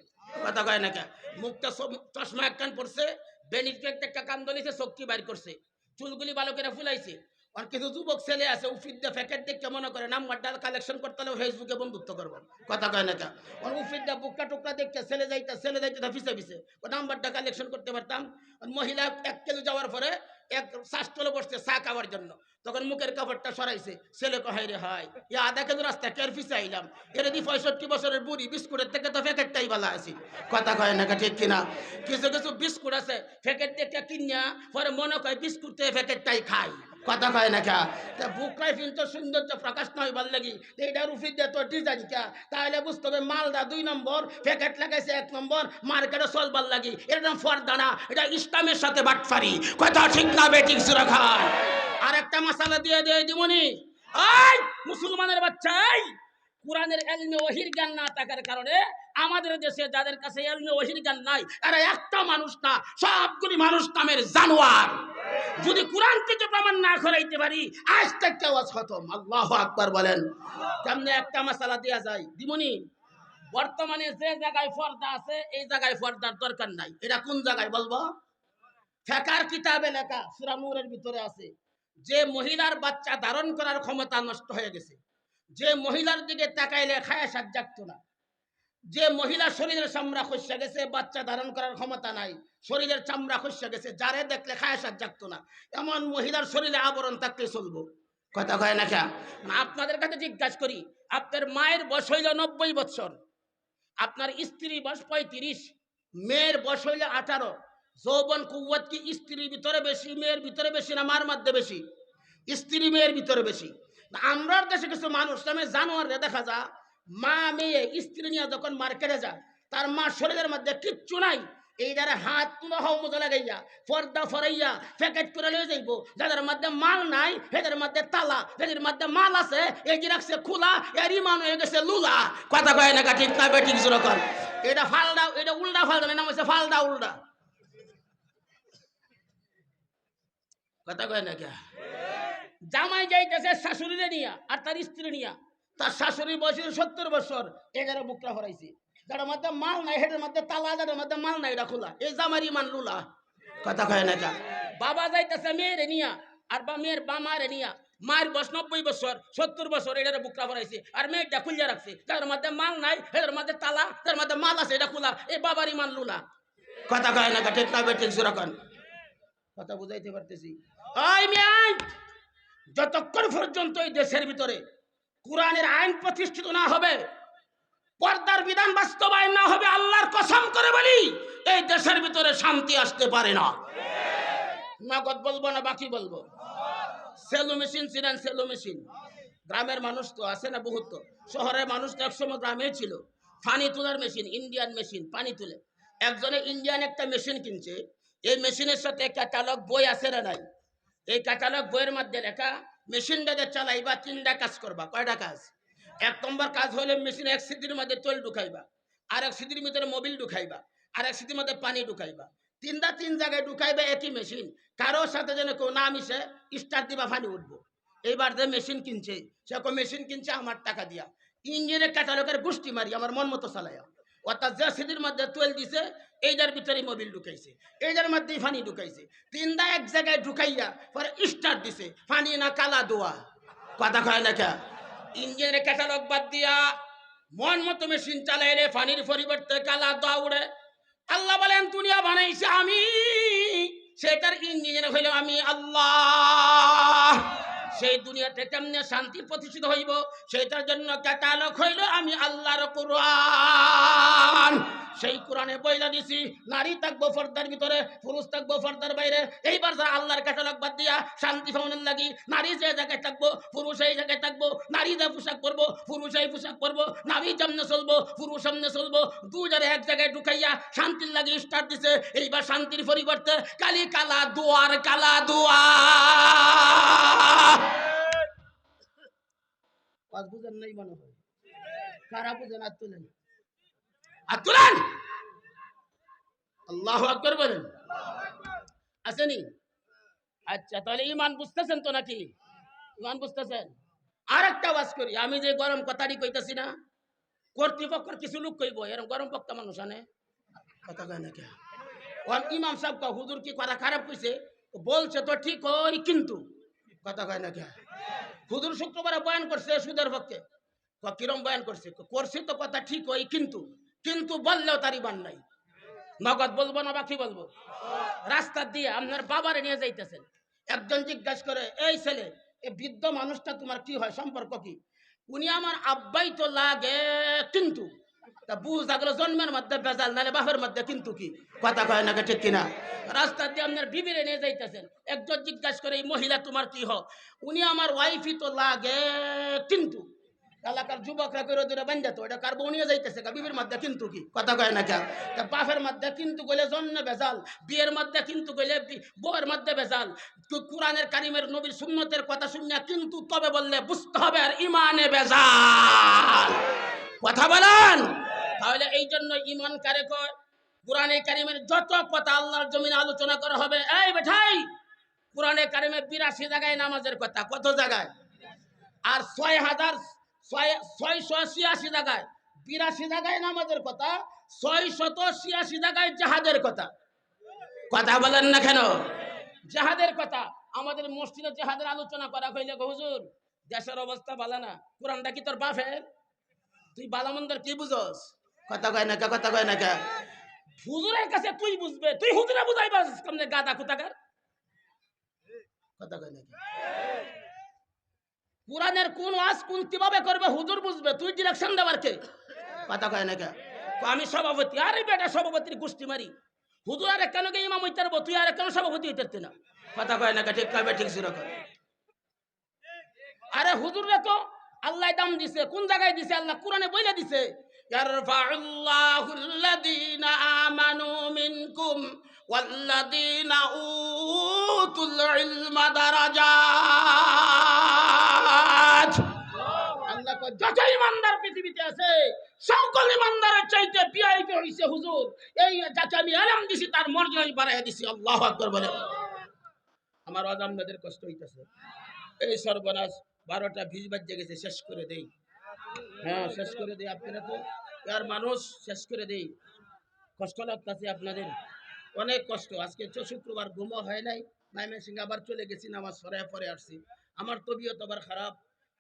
কথা কয় না কে? মুখটা চশমা এক কান পড়ছে, বেনিট একটা কান দলিছে, চোখটি বাইর করছে, চুলগুলি ভালো করে ফুলাইছে। আর কিছু যুবক ছেলে আছে উফরিদ দিয়ে প্যাকেট দেখে মনে করে নাম্বার ডাল কালেকশন করতে হলে ফেসবুকে বন্ধুত্ব করবো। কথা কয় না কে? উফরিদ দিয়ে বুকটা টুকরা দেখতে ছেলে যাইতে পিছে পিছে ও নাম্বারটা কালেকশন করতে পারতাম। মহিলা 1 কিলো যাওয়ার পরে এক শাস্ত্রলে বসছে চা খাওয়ার জন্য, তখন মুখের কাপড়টা সরাইছে, ছেলে কহাই রে হাই ইয়া আধা কেজি রাস্তা কের পিছে আইলাম, এর দি 65 বছরের বুড়ি, বিস্কুটের থেকে তো প্যাকেটটাই ভালো আছে। কথা কয় না ঠিক কিনা? কিছু কিছু বিস্কুট আছে প্যাকেট থেকে কিনা পরে মনে কয় বিস্কুট থেকে প্যাকেটটাই খাই। কথা কয় না কে? বুকরাই কিন্তু সৌন্দর্য প্রকাশ নয় ভাল লাগি এইটার উফিদ দিয়ে তো ডিজাইন কে, তাহলে বুঝতে হবে মালদা 2 নম্বর, প্যাকেট লাগাইছে 1 নম্বর, মার্কেটে চলবার লাগি। এর নাম ফর্দা না, এটা ইসলামের সাথে বাটফারি। কথা ঠিক না বেঠিক সুরা খায়। আর একটা মশালা দিয়ে দিমনি, এই মুসলমানের বাচ্চা, এই কোরআনের ইলমে ওহির জ্ঞান না থাকার কারণে আমাদের দেশে যাদের কাছে ইলমে ওহির জ্ঞান নাই, এরা একটা মানুষ না, সবগুলি মানুষ নামের জানোয়ার। যদি কোরআন থেকে প্রমাণ না করাইতে পারি আজ থেকে ওয়াজ খতম। আল্লাহু আকবার বলেন। কেমনে একটা মশালা দেয়া যায় দিমনি? বর্তমানে যে জায়গায় পর্দা আছে এই জায়গায় পর্দার দরকার নাই। এটা কোন জায়গায় বলবো? ফিকহের কিতাবে লেখা সূরা নূরের ভিতরে আছে, যে মহিলার বাচ্চা ধারণ করার ক্ষমতা নষ্ট হয়ে গেছে, যে মহিলার দিকে তাকাইলে খায়াসাত জাগতো না, যে মহিলা শরীরের চামড়া খসে গেছে, বাচ্চা ধারণ করার ক্ষমতা নাই, শরীরের চামড়া খসে গেছে, যারে দেখলে খায়াসাত জাগতো না, এমন মহিলার শরীরে আবরণ থাকলে চলবো। কথা কয় না কেন? আপনাদের কাছে জিজ্ঞাসা করি, আপনার মায়ের বয়স হইল 90 বছর, আপনার স্ত্রী বয়স 35, মেয়ের বয়স হইল 18, যৌবন কুওয়াত কি স্ত্রীর ভিতরে বেশি মেয়ের ভিতরে বেশি না মার মধ্যে বেশি? স্ত্রী মেয়ের ভিতরে বেশি। আমরা দেশে কিছু মানুষ নামে জানোয়ারে দেখা যায়, মা মেয়ে স্ত্রী নিয়ে যখন মার্কেটে যায়, তার মা শরীরের মধ্যে কিচ্ছু নাই, এইটারে হাত মজা লাগাইয়া পর্দা ফরাইয়া প্যাকেট করে লয়ে যাইব। যাদের মধ্যে মাল নাই এদের মধ্যে তালা, এদের মধ্যে মাল আছে এই যে রাখছে খোলা, এর ইমান হয়ে গেছে লুলা। কথা কয় না ঠিক না বেঠিক যেরকম? এটা ফালদা, এটা উল্টা ফালদা, নাম হচ্ছে ফালদা উল্টা। কথা কয় না কে? জামাই যাইতেছে শাশুড়িরে নিয়া আর তার স্ত্রী নিয়া, তার শাশুড়ি বয়স 70 বছর, এগারে বুকটা ফরাইছে, যার মধ্যে মাল নাই হেডের মধ্যে তালা, যার মধ্যে মাল নাই এটা খোলা, এই জামারি মান লুলা। কথা কয় না কে? বাবা যাইতেছে মেয়েরে নিয়া আর বা মেয়ের বামারে নিয়া, মায়ের বয়স 90 বছর 70 বছর, এটারে বুকটা ফরাইছে, আর মেয়েটা খুলিয়া রাখছে, যার মধ্যে মাল নাই এটার মধ্যে তালা, তার মধ্যে মাল আছে এটা খোলা, এই বাবারই মান লুলা। কথা কয় না ঠিক না বেঠিক সুরাকান? কথা বুঝাইতে পারতেছি? ওই মিয়াই, যতক্ষণ পর্যন্ত এই দেশের ভিতরে কোরআনের আইন প্রতিষ্ঠিত না হবে, পর্দার বিধান বাস্তবায়ন না হবে, আল্লাহর কসম করে বলি এই দেশের ভিতরে শান্তি আসতে পারে না। নগদ বলবো না বাকি বলবো? সেলো মেশিন ছিলেন, সেলো মেশিন। গ্রামের মানুষ তো আছে না বহুত, তো শহরের মানুষ তো একসময় গ্রামে ছিল। পানি তোলার মেশিন, ইন্ডিয়ান মেশিন, পানি তুলে। একজনে ইন্ডিয়ান একটা মেশিন কিনছে, এই মেশিনের সাথে ক্যাটালগ বই আছে না নাই? এই ক্যাটালগ বইয়ের মধ্যে লেখা মেশিনটাকে চালাইবা 3টা কাজ করবা। কয়টা কাজ? 1 নম্বর কাজ হলে মেশিন এক সিটির মধ্যে তেল ঢুকাইবা, আর এক সিটির ভিতরে মোবিল ঢুকাইবা, আর এক সিটির মধ্যে পানি ঢুকাইবা। 3 জায়গায় ঢুকাইবা একই মেশিন, কারোর সাথে যেন কেউ না মিশে, স্টার্ট দিবা পানি উঠবো। এইবার যে মেশিন কিনছে সে মেশিন কিনছে আমার টাকা দিয়া, ইঞ্জিনের ক্যাটালগের গোষ্ঠী মারি আমার মন মতো চালাইয়া। অর্থাৎ যে সিঁড়ির মধ্যে তেল দিছে এইটার ভিতরে মোবিল ঢুকাইছে, এইটার মধ্যেই পানি ঢুকাইছে, তিনটা এক জায়গায় ঢুকাইয়া পরে স্টার্ট দিছে, পানি না কালা দোয়া, কথা কয় না কে? ইঞ্জিনের ক্যাটালগ বাদ দিয়া মন মতো মেশিন চালাইলে পানির পরিবর্তে কালা দোয়া উড়ে। আল্লাহ বলেন দুনিয়া বানাইছে আমি, সেটার ইঞ্জিনিয়ার হইল আমি আল্লাহ। সেই দুনিয়াতে কেমনে শান্তি প্রতিষ্ঠিত হইব সেটার জন্য ক্যাটালগ হইল আমি আল্লাহর কোরআন। সেই কোরআনে বইলা দিছি নারী থাকবো পর্দার ভিতরে, পুরুষ থাকবো পর্দার বাইরে। এইবার যারা আল্লাহর ক্যাটালগ বাদ দিয়া শান্তি পাওয়ার লাগি নারী যে জায়গায় থাকবো পুরুষ এই জায়গায় থাকবো, নারী যে পোশাক পরবো পুরুষ এই পোশাক পরবো, নারী সামনে চলবো পুরুষ সামনে চলবো, দুজনে এক জায়গায় ঢুকাইয়া শান্তির লাগি স্টার্ট দিছে। এইবার শান্তির পরিবর্তে কালি কালা দুয়ার, কালা দুয়া। বুঝেন নাই মনে হয়, কারা বুঝেন? আর তুলেন, আর তুলেন, আল্লাহু আকবার বলেন। আসেনি? আচ্ছা, তাহলে ইমান বুঝতেছেন তো নাকি? ইমান বুঝতেছেন? আর একটা ওয়াজ করি, আমি যে গরম কথাটি কইতাছি না, কর্তৃপক্ষের কিছু লোক কইব এরকম গরম পক্তা মানুষ আনে, কথা কয় না কে? ইমাম সাহেব কা হুজুর কি কথা খারাপ কইছে, বলছে তো ঠিক ওই, কিন্তু কথা কয় না কে? হুজুর শুক্রবারে বয়ান করছে সুদের পক্ষে, কিরম বয়ান করছে, করছে তো কথা ঠিক ওই, কিন্তু কিন্তু বললেও তার ইমান নাই। নগদ বলবো না বাকি বলবো? রাস্তা দিয়ে আপনার বাবারে নিয়ে যাইতেছেন, একজন জিজ্ঞাসা করে এই ছেলে এই বৃদ্ধ মানুষটা তোমার কি হয়, সম্পর্ক কি? উনি আমার আব্বাই তো লাগে, কিন্তু তা বুঝা গেল জন্মের মধ্যে বেজাল, নাহলে বাপের মধ্যে কিন্তু কি, কথা কয় না ঠিক কিনা? রাস্তা দিয়ে আপনার বিবিরে নিয়ে যাইতেছেন, একজন জিজ্ঞাসা করে এই মহিলা তোমার কি হয়, উনি আমার ওয়াইফই তো লাগে, কিন্তু এলাকার যুবকরা করে দূরে বান্ধা তো এটা কার বউ নিয়ে যাইতেছে বিবির মধ্যে কিন্তু কি, কথা কয় না কে? বাপের মধ্যে কিন্তু গেলে জন্মে বেজাল, বিয়ের মধ্যে কিন্তু গেলে বউয়ের মধ্যে বেজাল। কোরআনের কারিমের নবীর সুন্নতের কথা শুনিয়া কিন্তু তবে বললে বুঝতে হবে আর ইমানে বেজাল, কথা বলেন। তাহলে এই জন্য ইমান কারে কয়? কোরআনে কারিমের যত কথা আল্লাহর জমিনে আলোচনা করা হবে, এই বেঠাই কোরআনে কারিমে 82 জায়গায় নামাজের কথা, কত জায়গায়? আর 6,686 জায়গায়, 82 জায়গায় নামাজের কথা, 686 জায়গায় জাহাদের কথা, কথা বলেন না কেন? জাহাদের কথা। আমাদের মসজিদে জাহাদের আলোচনা করা হইলে হুজুর দেশের অবস্থা ভালো না, কোরআনটা কি তোর বাপের? তুই বালামন্দার কি বুঝস, কথা কয় না কে? কথা কয় না কে? হুজুরের কাছে তুই বুঝবে, তুই হুজুরে বুঝাইবাস কেমনে গাদা কোথাকার, কথা কয় না কে? কোরআনের কোন ওয়াজ কোন কিভাবে করবে হুজুর বুঝবে, তুই ডিরেকশন দেবার কে, কথা কয় না কে? আমি সভাপতি, আরে বেটা সভাপতির গোষ্ঠী মারি, হুজুর আরে কেন গে ইমাম হইতে পারবো, তুই আরে কেন সভাপতি হইতে না, কথা কয় না কে? ঠিক কবে ঠিক ছিল? আরে হুজুররা তো আল্লাহ দাম দিছে, কোন জায়গায় দিছে? আল্লাহ কোরআনে বলে দিছে ইয়ারফাউল্লাহুল্লাযীনা আমানু মিনকুম ওয়াল্লাযীনা উতুল ইলমা দারাজাত। আল্লাহ কয় যত ইমানদার পৃথিবীতে আছে সকল ইমানদারের চাইতে ভিআইপি হইছে হুজুর, এই যাকে আমি ইলম দিছি তার মর্যাদা বাড়াইয়া দিছি। আল্লাহু আকবার বলে। আমার আজানদের কষ্ট হইতাছে, এই সর্বনাশ 12টা 20 বাজে গেছে, শেষ করে দেই, হ্যাঁ শেষ করে দেই। আপনারা তো আর মানুষ, শেষ করে দেই। কষ্ট লাগতেছে আপনাদের, অনেক কষ্ট। আজকে তো শুক্রবার, ঘুমও হয় নাই, ময়মনসিংহ আবার চলে গেছি, নামাজ সরায় পরে আসছি। আমার তবিয়ত আবার খারাপ,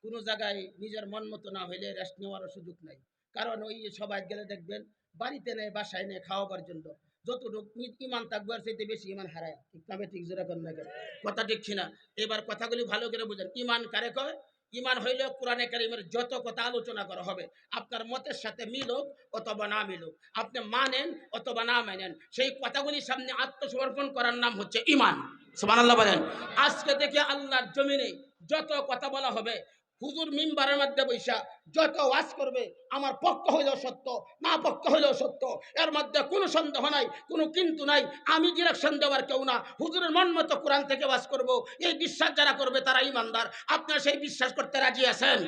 কোনো জায়গায় নিজের মন মতো না হইলে রেস্ট নেওয়ারও সুযোগ নাই। কারণ ওই সবাই গেলে দেখবেন বাড়িতে নেই, বাসায় নেই, খাওয়াবার জন্য যতটুকু ইমান থাকবে আর চাইতে বেশি ইমান হারায়, ঠিক না? ঠিক জোরে কর না কেন? কথা ঠিক না? এবার কথাগুলি ভালো করে বুঝেন, ইমান কারে কয়? ইমান হইলে কোরআনে কারিমের যত কথা আলোচনা করা হবে, আপনার মতের সাথে মিলুক অথবা না মিলুক, আপনি মানেন অথবা না মানেন, সেই কথাগুলির সামনে আত্মসমর্পণ করার নাম হচ্ছে ইমান। সুবহানাল্লাহ বলেন। আজকে থেকে আল্লাহর জমিনে যত কথা বলা হবে, হুজুর মিম্বারের মধ্যে বৈশা যত ওয়াজ করবে, আমার পক্ষ হইলেও সত্য, না পক্ষ হইলেও সত্য, এর মধ্যে কোনো সন্দেহ নাই, কোনো কিন্তু নাই। আমি ডিরেকশন দেওয়ার কেউ না, হুজুরের মন মতো কোরআন থেকে ওয়াজ করব, এই বিশ্বাস যারা করবে তারা ইমানদার। আপনারা সেই বিশ্বাস করতে রাজি আছেন?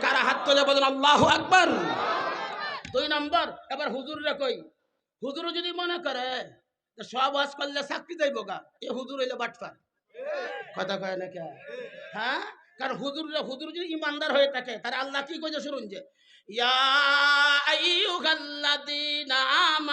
কারা হাত তুলে বলেন আল্লাহু আকবার। 2 নম্বর, এবার হুজুররা কই, হুজুর যদি মনে করে সব ওয়াজ করলে চাকরি যাইব গা, এ হুজুর হইলে বাটপার, কথা কয় না কে? হ্যাঁ, কারণ হুজুর যদি ইমানদার হয়ে থাকে তার আল্লাহ কি কইছে শুনুন, যে ইয়া আইয়ুহাল্লাযীনা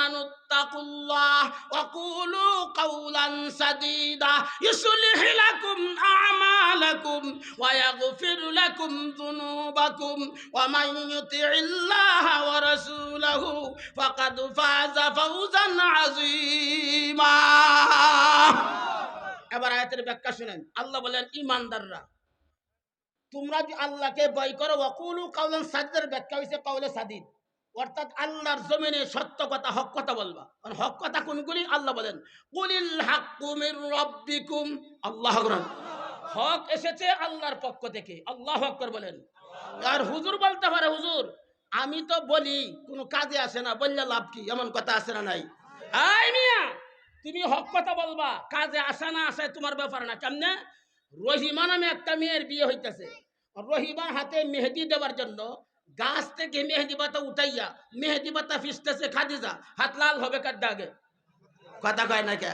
আমানু তাকুল্লাহ ওয়া কুলু কাওলান সাদীদা ইউসলিহু লাকুম আ'মালাকুম ওয়া ইয়াগফির লাকুম যুনুবাকুম ওয়া মান ইউতি'ইল্লাহা ওয়া রাসূলাহু ফাকাদ ফাযা ফাওজান আযীমা। এবার আয়াতের ব্যাখ্যা শুনেন। আল্লাহ বলেন ঈমানদাররা তোমরা যে আল্লাহকে ভয় করো, ওয়াকুলু কাওলান সাদীদার ব্যাখ্যা হইছে কাওলে সাদীদ, অর্থাৎ আল্লাহর জমিনে সত্য কথা হক কথা বলবা। কারণ হক কথা কোনগুলি? আল্লাহ বলেন কুলিল হাক্কু মির রাব্বিকুম, আল্লাহু আকবার, হক এসেছে আল্লাহর পক্ষ থেকে, আল্লাহু আকবার বলেন। আর হুজুর বলতে পারে হুজুর আমি তো বলি কোনো কাজে আসে না, বললে লাভ কি, এমন কথা আছে না নাই? আই মিয়া তুমি হক কথা বলবা, কাজে আসে না আসে তোমার ব্যাপার না। কেমনে? রহিমা নামে একটা মেয়ের বিয়ে হইতেছে, রহিমার হাতে মেহেদি দেওয়ার জন্য গাছ থেকে মেহেদি পাতা উঠাইয়া মেহেদি পাতা ফিসতেছে খাদিজা, হাত লাল হবে কার দাগে? কথা কয় না কে?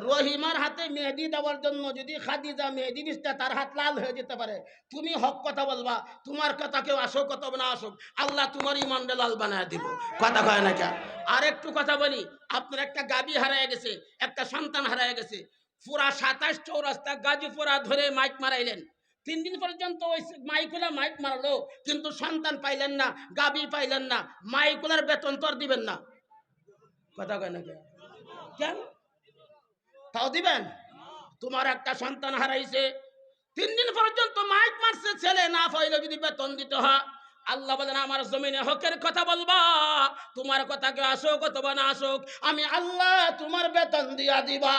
রহিমার হাতে মেহেদি দেওয়ার জন্য যদি খাদিজা মেহেদি ফিসতে তার হাত লাল হয়ে যেতে পারে, তুমি হক কথা বলবা, তোমার কথা কেউ আসুক কত না আসুক আল্লাহ তোমার ইমানটা লাল বানায় দিব। কথা কয় না কে? আর একটু কথা বলি, আপনার একটা গাবি হারায় গেছে, একটা সন্তান হারায় গেছে, পুরা 27 চৌরাস্তা গাজীপুরা ধরে মাইক মারাইলেন, 3 দিন পর্যন্ত ওই মাইক মারলো, কিন্তু সন্তান পাইলেন না, গাবি পাইলেন না, মাইকুলার বেতন তোর দিবেন না। কথা কয় না কেন? তাও দিবেন? তোমার একটা সন্তান হারাইছে, 3 দিন পর্যন্ত মাইক মারছে, ছেলে না পাইলে যদি বেতন দিতে হয়, আল্লাহ বলেন আমার জমিনে হকের কথা বলবা, তোমার কথা কেউ আসুক অথবা না আসুক আমি আল্লাহ তোমার বেতন দিয়া দিবা।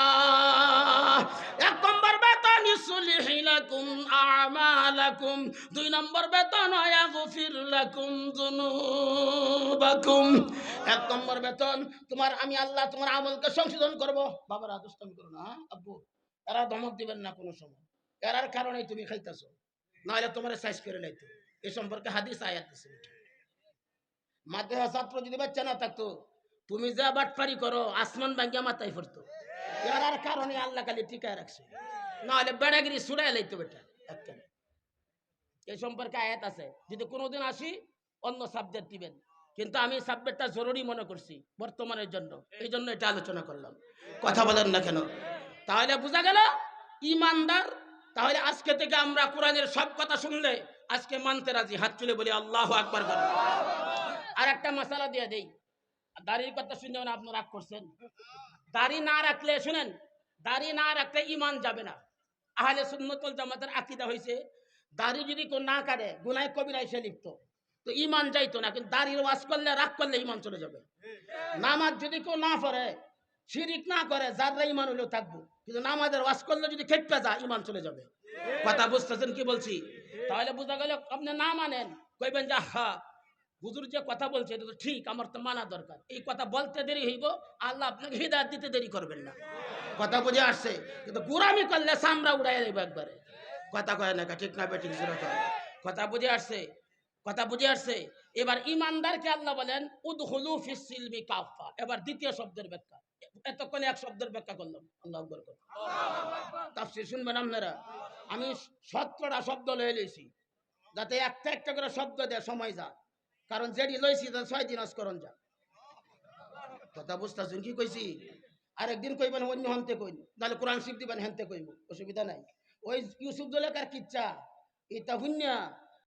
1 নম্বর বেতন ইউসলিহু লাকুম আ'মালাকুম, 2 নম্বর বেতন ইয়াগফির লাকুম যুনুবাকুম। 1 নম্বর বেতন তোমার আমি আল্লাহ তোমার আমলকে সংশোধন করব। বাবারা দুষ্টামি করো না, আব্বু এরা ধমক দিবেন না কোনো সময়, এরার কারণেই তুমি খাইতেছো, নাহলে তোমার সাইজ করে লাইতো। এ সম্পর্কে হাদিস আয়াত আছে। মাদ্রাসা ছাত্র যদি বাচ্চা না থাকতো, তুমি যা বাটপারি করো আসমান ভাঙ্গিয়া মাথায় পড়তো, এরার কারণে আল্লাহ খালি টিকায় রাখছে, নাহলে বেড়াগিরি ছুড়াই লাইতো বেটা। এই সম্পর্কে আয়াত আছে, যদি কোনোদিন আসি অন্য সাবজেক্ট দিবেন, কিন্তু আমি সাবজেক্টটা জরুরি মনে করছি বর্তমানের জন্য, এই জন্য এটা আলোচনা করলাম। কথা বলেন না কেন? তাহলে বোঝা গেল ইমানদার। তাহলে আজকে থেকে আমরা কোরআনের সব কথা শুনলে আজকে মানতে রাজি, হাত তুলে বলি আল্লাহু আকবার করে। আর একটা মশালা দিয়ে দেই, দাড়ির কথা শুনে আপনারা রাগ করছেন, দাড়ি না রাখলে শুনেন, দাড়ি না রাখলে ইমান যাবে না। আহলে সুন্নাত ওয়াল জামাতের আকীদা হইছে দাড়ি যদি কেউ না কাটে গুনাহ কবিরা এসে লিপ্ত, তো ইমান যাইতো না। কিন্তু দাড়ির ওয়াজ করলে রাগ করলে ইমান চলে যাবে। নামাজ যদি কেউ না পড়ে শিরিক না করে যারা ইমান হলেও থাকবো, কিন্তু নামাজের ওয়াজ করলে যদি খেপে যায় ইমান চলে যাবে। কথা বুঝতেছেন কি বলছি? তাহলে বোঝা গেল আপনি না মানেন, কইবেন যে হা হুজুর যে কথা বলছে এটা তো ঠিক, আমার তো মানা দরকার। এই কথা বলতে দেরি হইব, আল্লাহ আপনাকে হিদায়াত দিতে দেরি করবেন না। কথা বুঝে আসছে? কিন্তু গোরামি করলে সামরা উড়াই দেব একবারে। কথা কয় না, ঠিক না বেঠিক জোরে কয়। কথা বুঝে আসছে? কথা বুঝে আসছে? এবার ইমানদারকে আল্লাহ বলেন উদখুলু ফিস সিলমি কাফা। এবার দ্বিতীয় শব্দের ব্যাখ্যা, এতক্ষণে এক শব্দের ব্যাখ্যা করলাম, আল্লাহু আকবার। তাফসীর শুনবেন আপনারা, আমি 17টা শব্দ লয়ে লইছি, যাতে একটা একটা করে শব্দ দেয় সময় যা, কারণ যেটি লইছি 6 দিন আজকরণ যা। কথা বুঝতেছেন কি কইছি? আরেকদিন কইবেন অন্য হন্তে কইন, তাহলে কোরআন শিখ দিবেন হেনতে কইব, অসুবিধা নাই। ওই ইউসুফ জলেকার কিচ্ছা এটা হুন্যা